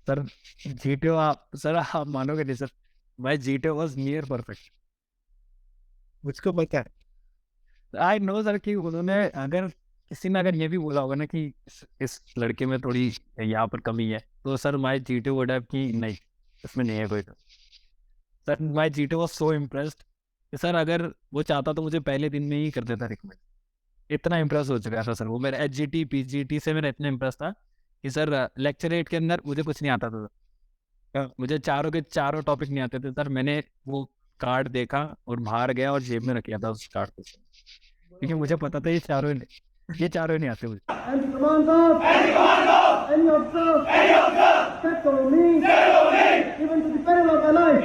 Sir GTO आप मानोगे नहीं sir, my GTO was near perfect. मुझको पता है। आई नो सर कि उन्होंने अगर किसी ने अगर ये भी बोला होगा ना कि इस लड़के में थोड़ी यहाँ पर कमी है, तो sir my GTO would have कि नहीं, इसमें नहीं है कोई। Sir my GTO was so impressed कि सर अगर वो चाहता तो मुझे पहले दिन में ही कर देता रिकमेंड। इतना इम्प्रेस हो चुका था सर वो, मेरा एचजीटी पीजीटी से मेरा इतना इम्प्रेस था कि सर लेक्चर 8 के अंदर मुझे कुछ नहीं आता था। हाँ। मुझे चारों के चारों टॉपिक नहीं आते थे सर। मैंने वो कार्ड देखा और बाहर गया और जेब में रख लिया था उस कार्ड को, क्योंकि मुझे पता था ये चारों ही नहीं आते मुझे। Any commander, any officer, check on me, even to the peril of my life.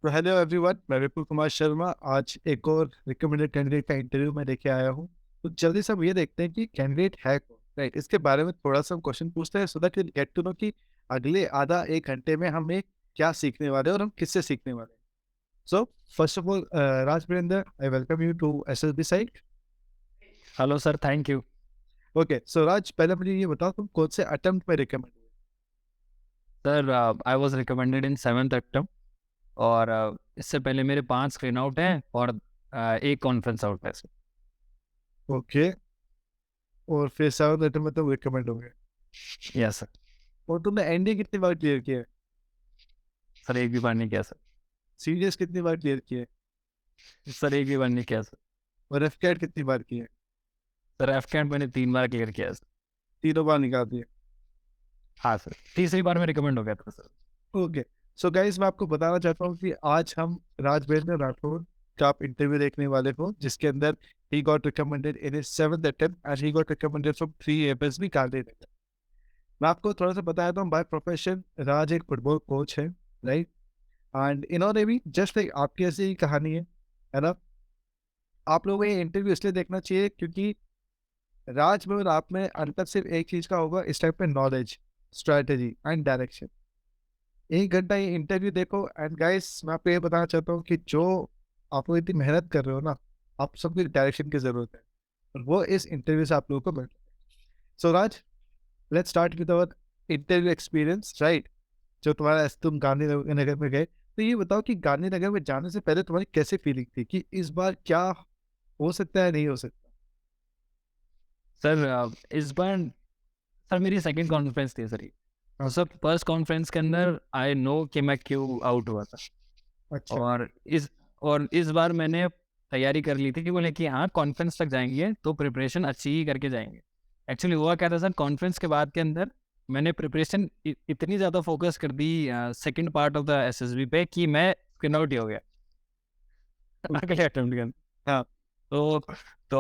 तो हेलो एवरीवन, मैं विपुल कुमार शर्मा आज एक और रिकमेंडेड कैंडिडेट का इंटरव्यू में लेके आया हूँ। तो जल्दी से हम ये देखते हैं कि कैंडिडेट है कौन, राइट। इसके बारे में थोड़ा सा हम क्वेश्चन पूछते हैं so that will get to know कि अगले आधा एक घंटे में हमें क्या सीखने वाले हैं और हम किससे सीखने वाले हैं। So first of all Raj Virendra, I welcome you to SSB site. Hello sir, thank you. Okay, so Raj, पहले मुझे ये बताओ तुम कौन से अटेम्प्ट में रिकमेंड हुए। Sir I was recommended in 7th attempt, और इससे पहले मेरे 5 स्क्रीन आउट हैं और एक कॉन्फ्रेंस आउट है सर। ओके, और फिर 7th अटेम्प्ट में तुम रिकमेंड हो गए। Yes sir. और तुमने एनडीए कितनी बार क्लियर किया है? सर एक भी बार नहीं किया सर। सीडीएस कितनी बार क्लियर किया है? सर एक भी बार नहीं किया सर। और एफकैट कितनी बार किया है? सर एफ कैंट मैंने 3 बार क्लियर किया है सर। तीनों बार निकाल दिए। हाँ सर, तीसरी बार में रिकमेंड हो गया था सर। ओके, सो गाइस, मैं आपको बताना चाहता हूँ कि आज हम राजवेंद्र राठौर का आप इंटरव्यू देखने वाले हो, जिसके अंदर he got recommended in his 7th attempt and he got recommended from 3 FSB candidate. मैं आपको थोड़ा सा बताया था, बाय प्रोफेशन राज एक फुटबॉल कोच है, राइट। एंड इन्होंने भी जस्ट लाइक आपकी ऐसी ही कहानी है ना। आप लोगों को ये इंटरव्यू इसलिए देखना चाहिए क्योंकि राज में और आप में अंतर सिर्फ एक चीज का होगा इस टाइप पे, नॉलेज, स्ट्रेटेजी एंड डायरेक्शन। 1 घंटा ये इंटरव्यू देखो एंड गाइस, मैं आपको ये बताना चाहता हूँ कि जो आप लोग इतनी मेहनत कर रहे हो ना, आप सबको डायरेक्शन की जरूरत है और वो इस इंटरव्यू से आप लोगों को मिल। So Raj, let's start with our interview experience, right. जो तुम्हारा तुम गांधीनगर में गए, तो ये बताओ कि गांधीनगर में जाने से पहले तुम्हारी कैसी फीलिंग थी कि इस बार क्या हो सकता है, नहीं हो सकता? सर इस बार सर मेरी सेकंड कॉन्फ्रेंस थी सर ये। तो सर फर्स्ट कॉन्फ्रेंस के अंदर आई नो कि मैं क्यों आउट हुआ था। अच्छा। और इस बार मैंने तैयारी कर ली थी कि बोले कि हाँ कॉन्फ्रेंस तक जाएंगे तो प्रिपरेशन अच्छी ही करके जाएंगे। एक्चुअली हुआ क्या था सर, कॉन्फ्रेंस के बाद के अंदर मैंने प्रिपरेशन इतनी ज़्यादा फोकस कर the second part of the SSB पे कि मैं स्क्रीन आउट ही हो गया अगले अटेम्प्ट के अंदर। हाँ। तो तो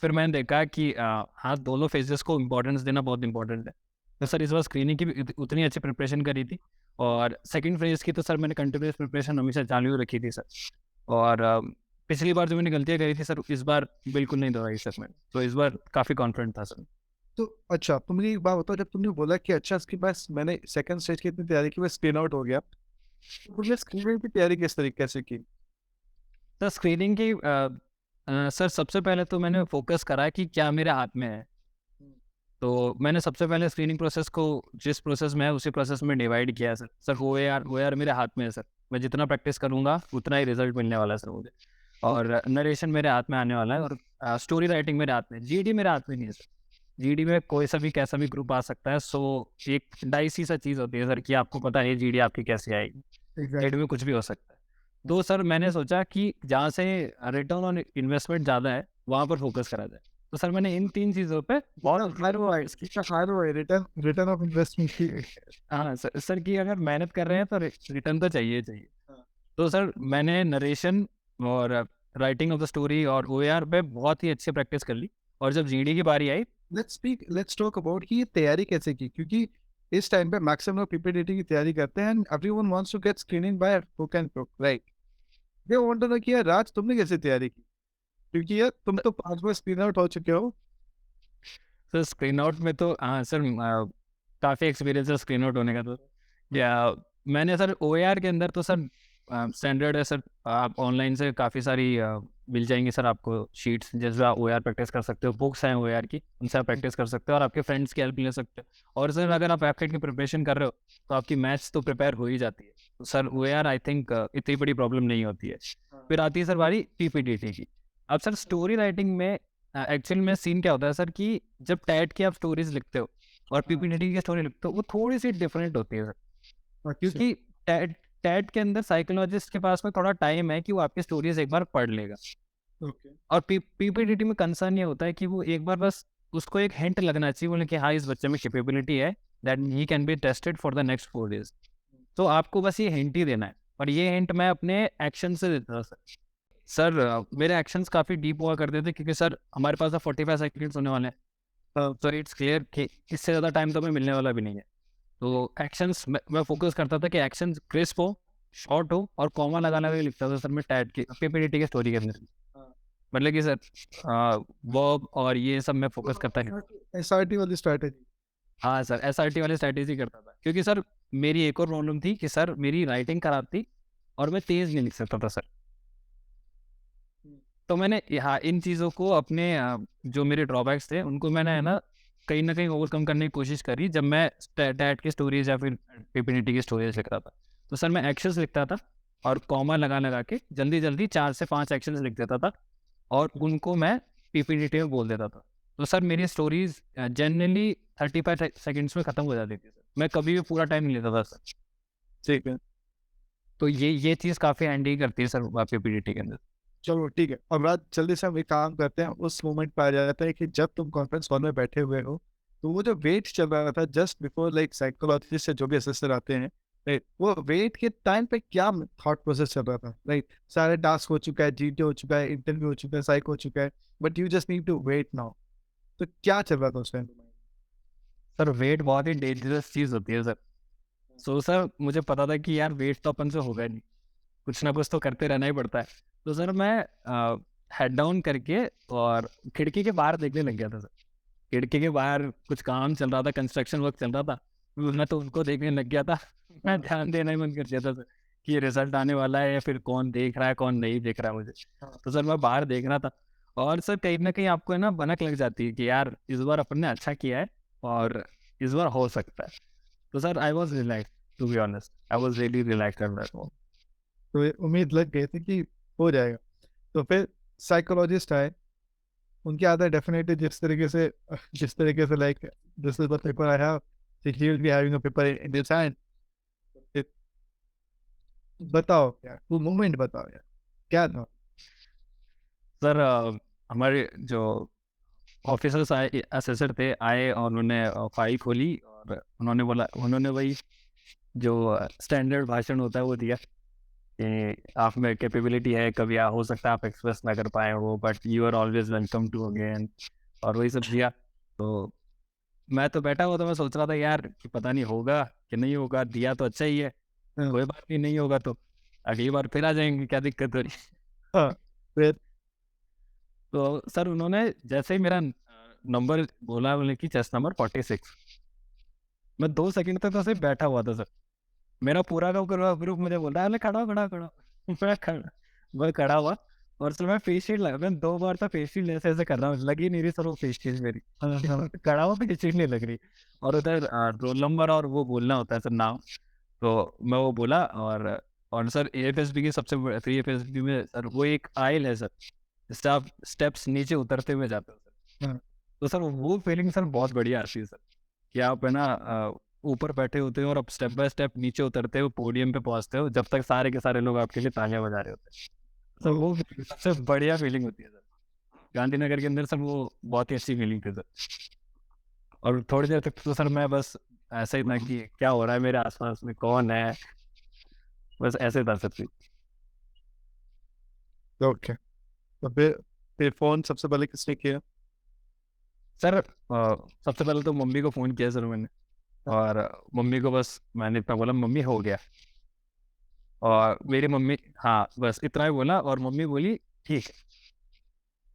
फिर मैंने देखा कि हाँ दोनों फेजेस को इम्पोर्टेंस देना बहुत इंपॉर्टेंट है। तो सर इस बार स्क्रीनिंग की भी उतनी अच्छी प्रिपरेशन करी थी, और सेकंड फेज की तो सर मैंने कंटिन्यूस प्रिपरेशन हमेशा चालू ही रखी थी सर। और पिछली बार जो मैंने गलतियाँ करी थी सर, इस बार बिल्कुल नहीं दोहराई सर मैंने। तो इस बार काफ़ी कॉन्फिडेंट था सर। तो अच्छा, तुम मुझे एक बात बताओ, जब तुमने बोला कि अच्छा इसके पास मैंने सेकंड स्टेज की इतनी तैयारी की, मैं स्क्रीन आउट हो गया, तो तुमने स्क्रीनिंग की तैयारी किस तरीके से की? सर स्क्रीनिंग की सर सबसे पहले तो मैंने फोकस करा कि क्या मेरे हाथ में है। तो मैंने सबसे पहले स्क्रीनिंग प्रोसेस को जिस प्रोसेस में है उसी प्रोसेस में डिवाइड किया है sir. Sir O A R मेरे हाथ में है सर। मैं जितना प्रैक्टिस करूँगा उतना ही रिजल्ट मिलने वाला है सर मुझे। और नरेशन मेरे हाथ में आने वाला है, और स्टोरी राइटिंग मेरे हाथ में है। जीडी मेरे हाथ में नहीं है सर। जीडी में कोई सा भी कैसा भी ग्रुप आ सकता है। सो एक डाइसी सा चीज़ होती है सर कि आपको पता है जीडी आपकी कैसी आएगी। जीडी में कुछ भी हो सकता है। तो सर मैंने सोचा कि जहाँ से रिटर्न ऑन इन्वेस्टमेंट ज़्यादा है वहाँ पर फोकस करा जाए। तो सर मैंने इन 3 चीज़ों पे बहुत रिटर्न रिटर्न ऑफ इन्वेस्टमेंट की। हाँ सर कि अगर मेहनत कर रहे हैं तो रिटर्न तो चाहिए चाहिए। हाँ। तो सर मैंने नरेशन और राइटिंग ऑफ द स्टोरी और ओएआर पे बहुत ही अच्छी प्रैक्टिस कर ली। और जब जीडी की बारी आई, लेट्स टॉक अबाउट कि ये तैयारी कैसे की, क्योंकि इस टाइम पे मैक्सिमम लोग पीपीटीटी की तैयारी करते हैं and everyone wants to get screening by hook and crook, right. They want to know कि यार राज तुमने कैसे तैयारी की, क्योंकि यार तुम तो 5 बार स्क्रीन आउट हो चुके हो। सर स्क्रीन आउट में तो हाँ सर काफ़ी एक्सपीरियंस है स्क्रीन आउट होने का। तो या मैंने सर ओएआर के अंदर तो सर स्टैंडर्ड है सर। आप ऑनलाइन से काफ़ी सारी मिल जाएंगी सर आपको शीट्स, जैसे आप OR प्रैक्टिस कर सकते हो, बुक्स हैं OR की, उनसे आप प्रैक्टिस कर सकते हो और आपके फ्रेंड्स की हेल्प ले सकते हो। और सर अगर आप एफकेट की प्रिपरेशन कर रहे हो तो आपकी मैथ्स तो प्रिपेयर हो ही जाती है, तो सर OR आई थिंक इतनी बड़ी प्रॉब्लम नहीं होती है। फिर आती है सर बारी PPTT की। अब सर स्टोरी राइटिंग में एक्चुअल में सीन क्या होता है सर कि जब टैट की आप स्टोरीज लिखते हो और PPTT की स्टोरी लिखते हो, वो थोड़ी सी डिफरेंट होती है सर, क्योंकि टैट टैट के अंदर साइकोलॉजिस्ट के पास में थोड़ा टाइम है कि वो आपकी स्टोरीज एक बार पढ़ लेगा। ओके और PPTT में कंसर्न ये होता है कि वो एक बार बस उसको एक हिंट लगना चाहिए, बोले कि हाँ इस बच्चे में कैपेबिलिटी है that he can be tested for the next 4 days. तो आपको बस ये हिंट ही देना है, और ये हिंट मैं अपने एक्शन से देता था सर। मेरे एक्शंस काफ़ी डीप हुआ करते थे, क्योंकि सर हमारे पास 45 सेकंड्स होने वाले हैं, तो इट्स क्लियर कि इससे ज़्यादा टाइम तो हमें मिलने वाला भी नहीं है। तो एक्शंस मैं फोकस करता था कि एक्शंस क्रिस्प हो, शॉर्ट हो, और कॉमा लगाना भी लिखता था सर मैं टैट की PPTT की स्टोरी के अंदर। मतलब कि सर वर्ब और ये सब मैं फोकस करता है। SRT वाली स्ट्रैटेजी। हाँ सर, SRT वाली स्ट्रैटेजी करता था, क्योंकि सर मेरी एक और प्रॉब्लम थी कि सर मेरी राइटिंग खराब थी और मैं तेज़ नहीं लिख सकता था सर। तो मैंने यहाँ इन चीज़ों को अपने जो मेरे ड्रॉबैक्स थे उनको मैंने है ना कहीं ओवरकम करने की कोशिश करी, जब मैं टैट की स्टोरीज या फिर PPTT की स्टोरीज लिख रहा था। तो सर मैं एक्शंस लिखता था और कॉमा लगा के जल्दी जल्दी 4 से 5 एक्शंस लिख देता था, और उनको मैं PPTT में बोल देता था। तो सर मेरी स्टोरीज जनरली 35 सेकेंड्स में ख़त्म हो जाती थी सर। मैं कभी भी पूरा टाइम नहीं लेता था सर। ठीक है, तो ये चीज़ काफ़ी हैंडी करती है सर PPTT के अंदर। चलो ठीक है। अब रात जल्दी से हम एक काम करते हैं, उस मोमेंट पे आ जाता है कि जब तुम कॉन्फ्रेंस हॉल में बैठे हुए हो, तो वो जो वेट चल रहा था जस्ट बिफोर, लाइक साइकोलॉजिस्ट से जो भी असिस्टेंट आते हैं, राइट, वो वेट के टाइम पे क्या थॉट प्रोसेस चल रहा था? राइट, सारे टास्क हो चुका है, जीटी हो चुका है, इंटरव्यू हो चुका है, साइक हो चुका है, but you just need to wait now. तो क्या चल रहा था उस टाइम? सर वेट बहुत ही डेंजरस चीज़ होती है सर। सो सर मुझे पता था कि यार वेट तो अपन से होगा नहीं, कुछ ना कुछ तो करते रहना ही पड़ता है। तो सर मैं हेड डाउन करके और खिड़की के बाहर देखने लग गया था सर। खिड़की के बाहर कुछ काम चल रहा था, कंस्ट्रक्शन वर्क चल रहा था, मैं तो उनको देखने लग गया था। मैं ध्यान देना ही बंद कर दिया था सर कि ये रिजल्ट आने वाला है या फिर कौन देख रहा है कौन नहीं देख रहा है मुझे। तो सर मैं बाहर देख रहा था, और सर कहीं ना कहीं आपको है ना भनक लग जाती है कि यार इस बार अपन ने अच्छा किया है और इस बार हो सकता है। तो sir I was relax, to be honest I was really relax at that moment. तो ये उम्मीद लग गई थी कि हो जाएगा। तो फिर साइकोलॉजिस्ट आए, उनके आधा डेफिनेटली जिस तरीके से like this is the paper I have, he will be having a paper in this hand. बताओ यार, वो मोमेंट बताओ यार, क्या था? सर हमारे जो ऑफिसर्स आए, असेसर थे, आए और उन्होंने फाइल खोली और उन्होंने वही जो स्टैंडर्ड भाषण होता है वो दिया कि आप में कैपेबिलिटी है, कभी हो सकता है आप एक्सप्रेस ना कर पाए हो, but you are always welcome to again, और वही सब दिया। तो मैं तो बैठा हुआ था, मैं सोच रहा था यार कि पता नहीं होगा कि नहीं होगा, दिया तो अच्छा ही है, कोई बात नहीं होगा तो अगली बार फिर आ जाएंगे, क्या दिक्कत हो रही। हाँ, फिर तो सर उन्होंने जैसे ही मेरा नंबर बोला, बोले कि चेस्ट नंबर 46, मैं 2 सेकंड तक तो सिर्फ बैठा हुआ था सर। मेरा पूरा का पूरा ग्रुप मुझे बोल रहा है, खड़ा हो, खड़ा हो, खड़ा हो। मैं खड़ा हुआ, और सर मैं फेस शील्ड लगा, मैं 2 बार तो फेस शील्ड ऐसे कर रहा हूँ, लगी नहीं रही सर वो फेस शील्ड मेरी। खड़ा हुआ, फेस शील्ड नहीं लग रही, और उधर रोल नंबर और वो बोलना होता है सर नाम। तो मैं वो बोला, और सर AFSB की सबसे फ्री AFSB में सर वो एक आयल है सर, जिससे आप स्टेप्स नीचे उतरते हुए जाते हो सर। तो सर वो फीलिंग सर बहुत बढ़िया आती है सर, कि आप है ना ऊपर बैठे होते हो और आप स्टेप बाय स्टेप नीचे उतरते हो, पोडियम पे पहुंचते हो, जब तक सारे के सारे लोग आपके लिए तालियां बजा रहे होते हैं। सर वो सबसे बढ़िया फीलिंग होती है सर गांधीनगर के अंदर सर, वो बहुत ही अच्छी फीलिंग थी सर। और थोड़ी देर तक तो सर मैं बस ऐसे ही था कि क्या हो रहा है मेरे आसपास में, कौन है, बस ऐसे था सर। ओके। तो फिर फोन सबसे पहले किसने किया? सर सबसे पहले तो मम्मी को फ़ोन किया सर मैंने, और मम्मी को बस मैंने इतना बोला, मम्मी हो गया, और मेरी मम्मी, हाँ बस इतना ही बोला, और मम्मी बोली ठीक है।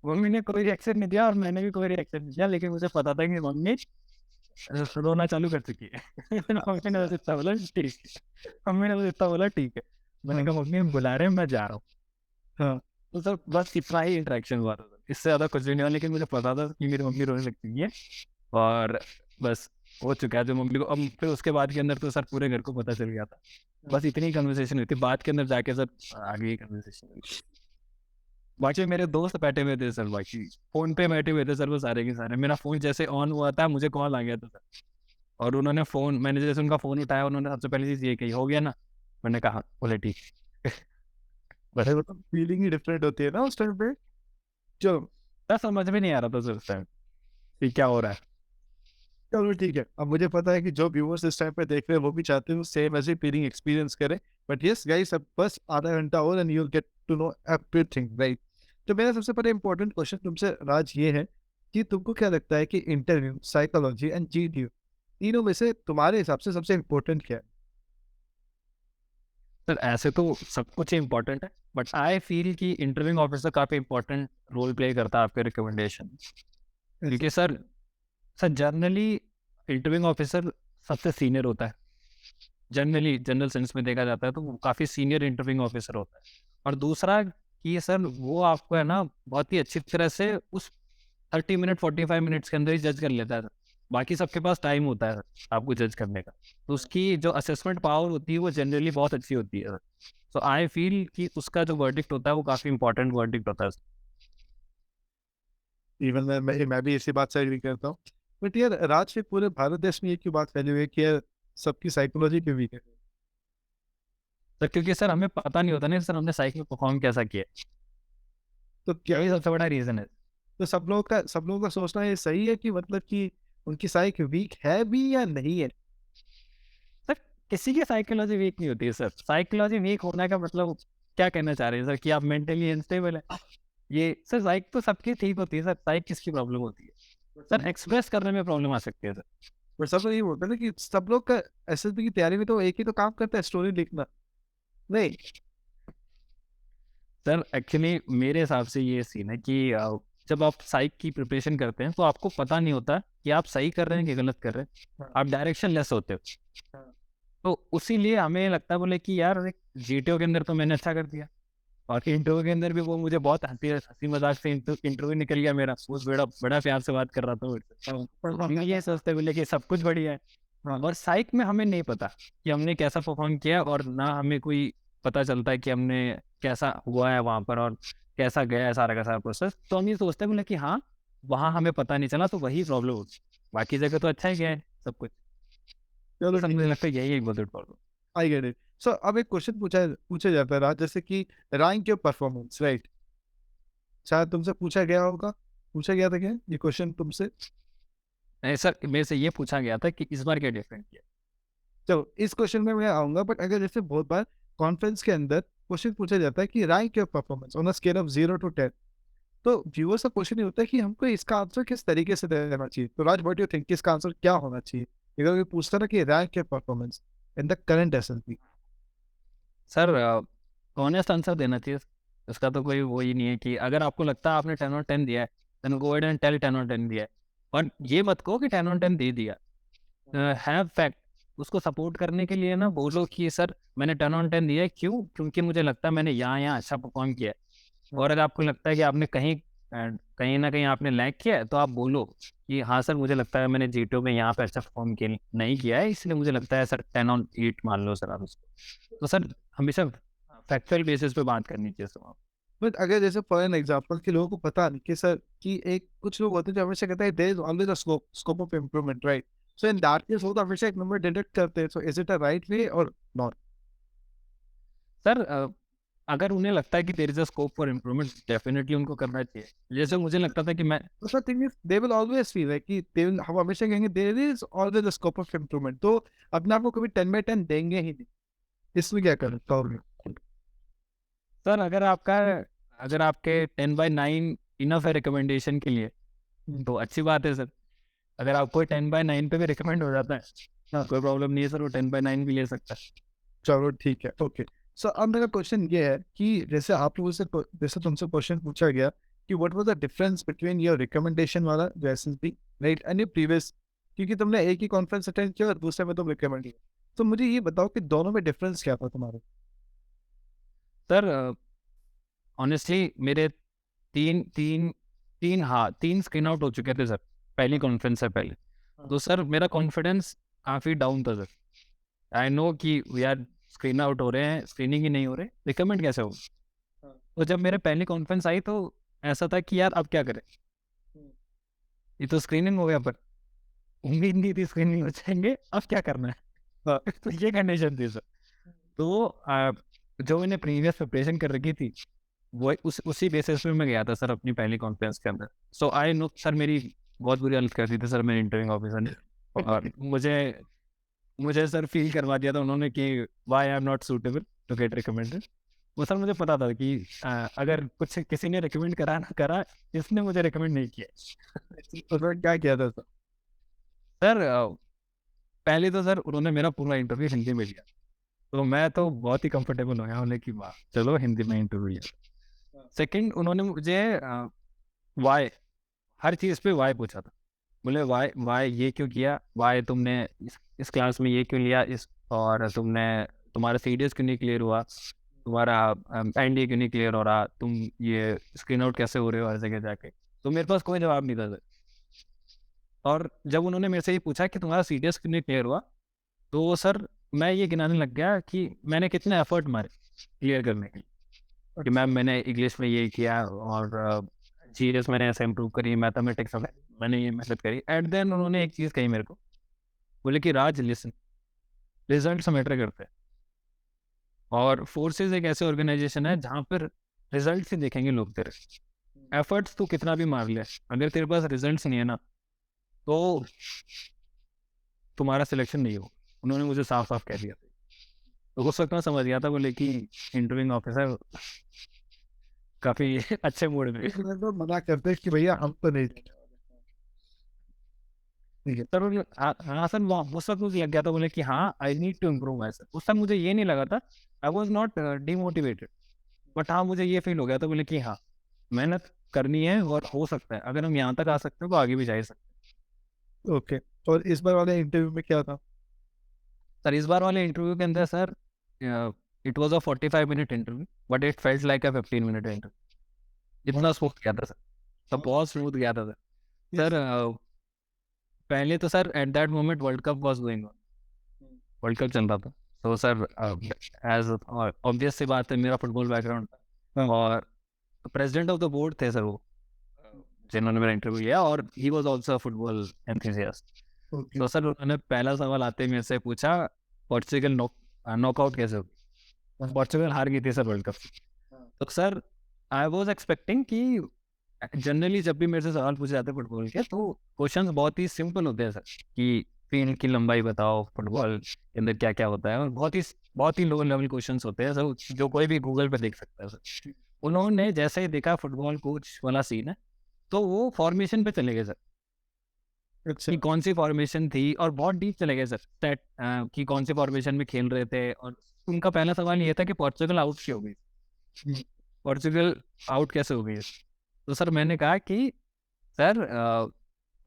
मम्मी ने कोई रिएक्शन नहीं दिया और मैंने भी कोई रिएक्शन नहीं दिया, लेकिन मुझे पता था कि मम्मी रोना चालू कर चुकी है। मम्मी ने बस इतना बोला ठीक है, मम्मी ने बस इतना बोला ठीक है। मैंने कहा मम्मी हम बुला रहे हैं, मैं जा रहा हूँ। हाँ, तो सर बस इतना ही इंटरेक्शन हुआ था सर, इससे ज़्यादा कुछ भी नहीं हुआ। लेकिन मुझे पता था कि मेरी मम्मी रोने लगती है और बस हो चुका है जो मम्मी को। अब फिर उसके बाद के अंदर तो सर पूरे घर को पता चल गया था। बस इतनी कन्वर्सेशन हुई थी, बाद के अंदर जाके सर आगे ही कन्वर्सेशन हुई थी। बाकी मेरे दोस्त बैठे हुए थे सर, बाकी फ़ोन पे बैठे हुए थे सर वो सारे के सारे। मेरा फ़ोन जैसे ऑन हुआ था मुझे कॉल आ गया था सर, और उन्होंने फ़ोन, मैंने जैसे उनका फ़ोन उठाया, उन्होंने सबसे पहली चीज़ ये कही, "हो गया ना?" मैंने कहा, "हाँ।" बोले, "ठीक।" बस अरे मतलब फीलिंग ही डिफरेंट होती है ना उस टाइम पे। चलो सर समझ में नहीं आ रहा था सर उस टाइम कि क्या हो रहा है। चलो ठीक है। अब मुझे पता है कि जो व्यूअर्स इस टाइम पे देख रहे हैं वो भी चाहते हैं सेम ऐसी फीलिंग एक्सपीरियंस करें। बट यस गाइस, अब बस आधा घंटा और and you will get to know everything, right? तो मेरा सबसे पहले इंपॉर्टेंट क्वेश्चन तुमसे राज ये है कि तुमको क्या लगता है कि इंटरव्यू, साइकोलॉजी एंड जीडीयू तीनों में से तुम्हारे हिसाब से सबसे इम्पोर्टेंट क्या है? सर ऐसे तो सब कुछ इम्पोर्टेंट है, बट आई फील कि इंटरव्यूइंग ऑफिसर काफ़ी इम्पोर्टेंट रोल प्ले करता है आपके रिकमेंडेशन। क्योंकि सर जनरली इंटरव्यूइंग ऑफिसर सबसे सीनियर होता है। जनरली जनरल सेंस में देखा जाता है तो वो काफ़ी सीनियर इंटरव्यूइंग ऑफिसर होता है। और दूसरा कि सर वो आपको है ना बहुत ही अच्छी तरह से उस 30 मिनट 45 मिनट्स के अंदर ही जज कर लेता है सर। बाकी सबके पास टाइम होता है सर आपको जज करने का। तो उसकी जो असेसमेंट पावर होती है वो जनरली बहुत अच्छी होती है सर। सो आई फील कि उसका जो वर्डिक्ट होता है वो काफ़ी इंपॉर्टेंट वर्डिक्ट होता है सर। इवन मैं भी इसी बात से एग्री करता हूँ। बट यार राज, के पूरे भारत देश में ये क्यों बात फैली हुई है कि यार सबकी साइकोलॉजी क्यों वीक है? सर क्योंकि सर हमें पता नहीं होता ना सर हमने साइकिल में परफॉर्म कैसा किया है। तो क्या, यही सबसे बड़ा रीज़न है। तो सब लोगों का सोचना ये सही है कि मतलब कि उनकी साइक वीक है भी या नहीं है? सर किसी की साइकोलॉजी वीक नहीं होती है सर। साइकोलॉजी वीक होने का मतलब क्या कहना चाह रहे हैं सर कि आप मेंटली अनस्टेबल है? ये सर साइक तो सबकी ठीक होती है सर। साइक किसकी प्रॉब्लम होती है सर? एक्सप्रेस करने में प्रॉब्लम आ सकती है सर। पर सब लोग ये बोलते हैं ना कि सब लोग का एसएसबी की तैयारी में तो एक ही तो काम करता है, स्टोरी लिखना। नहीं। सर एक्चुअली मेरे हिसाब से ये सीन है कि जब आप साइक की प्रिपरेशन करते हैं तो आपको पता नहीं होता कि आप सही कर रहे हैं कि गलत कर रहे हैं। आप डायरेक्शन लेस होते हो। हाँ। तो उसीलिए हमें लगता है बोले कि यार एक जीटीओ के अंदर तो मैंने अच्छा कर दिया, और इंटरव्यू के अंदर भी वो मुझे बहुत हंसी हंसी मजाक से इंटरव्यू निकल गया मेरा। उस बड़ा बड़ा प्यार से बात कर रहा था मुझसे। और हम ये सोचते बोले कि सब कुछ बढ़िया है। और साइक में हमें नहीं पता कि हमने कैसा परफॉर्म किया, और ना हमें कोई पता चलता है कि हमने कैसा हुआ है वहाँ पर और कैसा गया है सारा का सारा प्रोसेस। तो हम ये सोचते हैं बोले कि हाँ वहाँ हमें पता नहीं चला तो वही प्रॉब्लम होगी, बाकी जगह तो अच्छा ही गया है सब कुछ। चलो तो सर ठीक मुझे है, लगता है यही एक बहुत problem. I get it. So अब एक क्वेश्चन पूछा जाता है राज, जैसे कि रैंक योर परफॉर्मेंस, राइट? शायद तुमसे पूछा गया था क्या ये क्वेश्चन तुमसे? नहीं सर मेरे से ये पूछा गया था कि इस बार क्या डिफरेंट किया। चलो इस क्वेश्चन में मैं आऊंगा, बट अगर जैसे बहुत बार कॉन्फ्रेंस के अंदर क्वेश्चन पूछा जाता है कि rank your performance on a scale of 0 to 10, तो व्यूअर्स का क्वेश्चन ये होता है कि हमको इसका आंसर किस तरीके से देना चाहिए। तो राज, व्हाट डू यू थिंक, इसका आंसर क्या होना चाहिए अगर कोई पूछता ना कि rank your performance in the current SSB? Sir honest answer देना चाहिए। इसका तो कोई वो ही नहीं है कि अगर आपको लगता है आपने 10 और 10 दिया है then go ahead and tell 10 और 10 दिया है। और ये मत कहो कि 10 और 10 दे दिया। Have fact. उसको सपोर्ट करने के लिए ना बोलो कि सर मैंने 10 और 10 दिया है, क्यों? क्योंकि मुझे लगता है मैंने यहाँ यहाँ अच्छा परफॉर्म किया है। और अगर आपको लगता है कि आपने कहीं ना कहीं आपने लैग किया है तो आप बोलो कि हाँ सर मुझे लगता है मैंने जीटो में यहाँ पे अच्छा परफॉर्म किया नहीं किया है, इसलिए मुझे लगता है सर 10 और 8 मान लो सर आप इसको। तो सर हमेशा फैक्चुअल बेसिस पे बात करनी चाहिए सर। बट अगर जैसे फॉर एन एग्जांपल कि लोगों को पता नहीं कि सर कि एक कुछ लोग होते हैं जो हमेशा कहते हैं there is always a scope of improvement, right? So in that case वो तो हमेशा एक नंबर डिडक्ट करते हैं। So is it a right way और नॉट? सर अगर उन्हें लगता है कि there is a scope for improvement definitely उनको करना चाहिए। जैसे मुझे लगता था कि मैं दूसरा thing is they will always feel like कि दे विल, हम हमेशा कहेंगे there is always a scope of improvement, तो अपने आप को कभी 10/10 देंगे ही नहीं। इसमें क्या करें तो? सर अगर आपके 10/9 इनफ है रिकमेंडेशन के लिए तो अच्छी बात है सर। अगर आपको 10/9 पे भी रिकमेंड हो जाता है हाँ। कोई प्रॉब्लम नहीं है सर, वो 10/9 भी ले सकता है। चलो ठीक है, ओके। सो अब मेरा क्वेश्चन ये है कि जैसे आप लोगों से जैसे तुमसे क्वेश्चन पूछा गया कि what was the difference between your recommendation वाला जो SSB, right, and your previous, क्योंकि तुमने एक ही कॉन्फ्रेंस अटेंड किया और दूसरे में तुम रिकमेंड किया। तो मुझे ये बताओ कि दोनों में डिफरेंस क्या था तुम्हारा? सर ऑनेस्टली मेरे 3 स्क्रीन आउट हो चुके थे सर, पहली कॉन्फ्रेंस से पहले। तो सर मेरा कॉन्फिडेंस काफ़ी डाउन था सर। आई नो कि यार स्क्रीन आउट हो रहे हैं, स्क्रीनिंग ही नहीं हो रहे, रिकमेंड कैसे होगा? हाँ। तो जब मेरे पहली कॉन्फ्रेंस आई तो ऐसा था कि यार अब क्या करें? ये तो स्क्रीनिंग हो गया, पर उम्मीद नहीं थी स्क्रीनिंग हो जाएंगे, अब क्या करना है? हाँ। तो ये कंडीशन थी सर। तो जो मैंने प्रीवियस प्रिपरेशन कर रखी थी वो उसी बेसिस पे मैं गया था सर अपनी पहली कॉन्फ्रेंस के अंदर। सो आई नो सर मेरी बहुत बुरी हालत कर दी थी सर मेरे इंटरव्यू ऑफिसर ने, और मुझे सर फील करवा दिया था उन्होंने कि why I am not suitable to get recommended. वो सर मुझे पता था कि अगर कुछ किसी ने रिकमेंड करा ना करा, इसने मुझे रिकमेंड नहीं किया। तो सर क्या किया था सर? सर पहले तो सर उन्होंने मेरा पूरा इंटरव्यू हिंदी में लिया, तो मैं तो बहुत ही कंफर्टेबल हो गया, उन्हें कि वाह चलो हिंदी में इंटरव्यू लिया। सेकंड उन्होंने मुझे वाई, हर चीज़ पे वाई पूछा था। बोले वाई वाई ये क्यों किया, वाई तुमने इस क्लास में ये क्यों लिया, इस और तुम्हारा सीडीएस क्यों नहीं क्लियर हुआ, तुम्हारा एनडीए क्यों नहीं क्लियर हो रहा, तुम ये स्क्रीन आउट कैसे हो रहे हो हर जगह जाके। तो मेरे पास कोई जवाब नहीं था सर। और जब उन्होंने मेरे से ये पूछा कि तुम्हारा सीडीएस क्यों नहीं क्लियर हुआ, तो सर मैं ये गिनाने लग गया कि मैंने कितने एफर्ट मारे क्लियर करने के लिए, कि मैम मैंने इंग्लिश में ये किया, और जीएस मैंने ऐसे इम्प्रूव करी, मैथमेटिक्स में मैंने ये मेहनत करी। एट देन उन्होंने एक चीज़ कही मेरे को, बोले कि राज लिसन, रिजल्ट्स मैटर करते हैं, और फोर्सेस एक ऐसे ऑर्गेनाइजेशन है जहाँ पर रिजल्ट ही देखेंगे लोग तेरे। एफर्ट्स तू कितना भी मार ले, अगर तेरे पास रिजल्ट्स नहीं है ना, तो तुम्हारा सिलेक्शन नहीं हो। उन्होंने मुझे साफ साफ कह दिया। तो उस वक्त मैं समझ गया था, बोले कि इंटरव्यूइंग ऑफिसर काफ़ी अच्छे मूड में। इसमें तो मना करते हैं कि भैया हम तो नहीं देने वाले। ठीक है। सर हाँ सर, उस वक्त मुझे लग गया था, बोले कि हाँ I need to improve myself. उस टाइम मुझे ये नहीं लगा था, I was not demotivated, but हाँ मुझे ये फील हो गया था, बोले कि हाँ मेहनत करनी है और हो सकता है, अगर हम यहाँ तक आ सकते हैं तो आगे भी जा ही सकते ओके। और इस बार वाले इंटरव्यू में क्या था? हैं। सर इस बार वाले इंटरव्यू के अंदर sir it was a 45 minute interview, but it felt like a 15 minute interview. इतना स्मूथ गया था सर, सब बहुत स्मूथ गया था सर। सर पहले तो sir eight that moment world cup was going on, world cup चल रहा था। तो सर एज ऑब्वियस सी बात है, मेरा फुटबॉल बैकग्राउंड था, और प्रेसिडेंट ऑफ द बोर्ड थे सर वो, जिन्होंने मेरा इंटरव्यू लिया, और he was also football enthusiast. Okay. तो सर उन्होंने पहला सवाल आते ही मेरे से पूछा, पोर्चुगल नॉकआउट कैसे होगी? पोर्चुगल हार गई थी सर वर्ल्ड कप। तो सर आई वाज एक्सपेक्टिंग कि जनरली जब भी मेरे से सवाल पूछे जाते हैं फुटबॉल के, तो क्वेश्चंस बहुत ही सिंपल होते हैं सर, कि फील्ड की लंबाई बताओ, फुटबॉल के अंदर क्या क्या होता है, और बहुत ही लो लेवल क्वेश्चंस होते हैं सर, जो कोई भी गूगल पे देख सकता है सर। उन्होंने जैसे ही देखा फुटबॉल कोच वाला सीन है, तो वो फॉर्मेशन पे चले गए सर, अच्छा। कि कौन सी फॉर्मेशन थी, और बहुत डीप चले गए सर स्टैट, कि कौन सी फॉर्मेशन में खेल रहे थे। और उनका पहला सवाल ये था कि पोर्चुगल आउट क्यों हो गई, पोर्चुगल आउट कैसे हो गई। तो सर मैंने कहा कि सर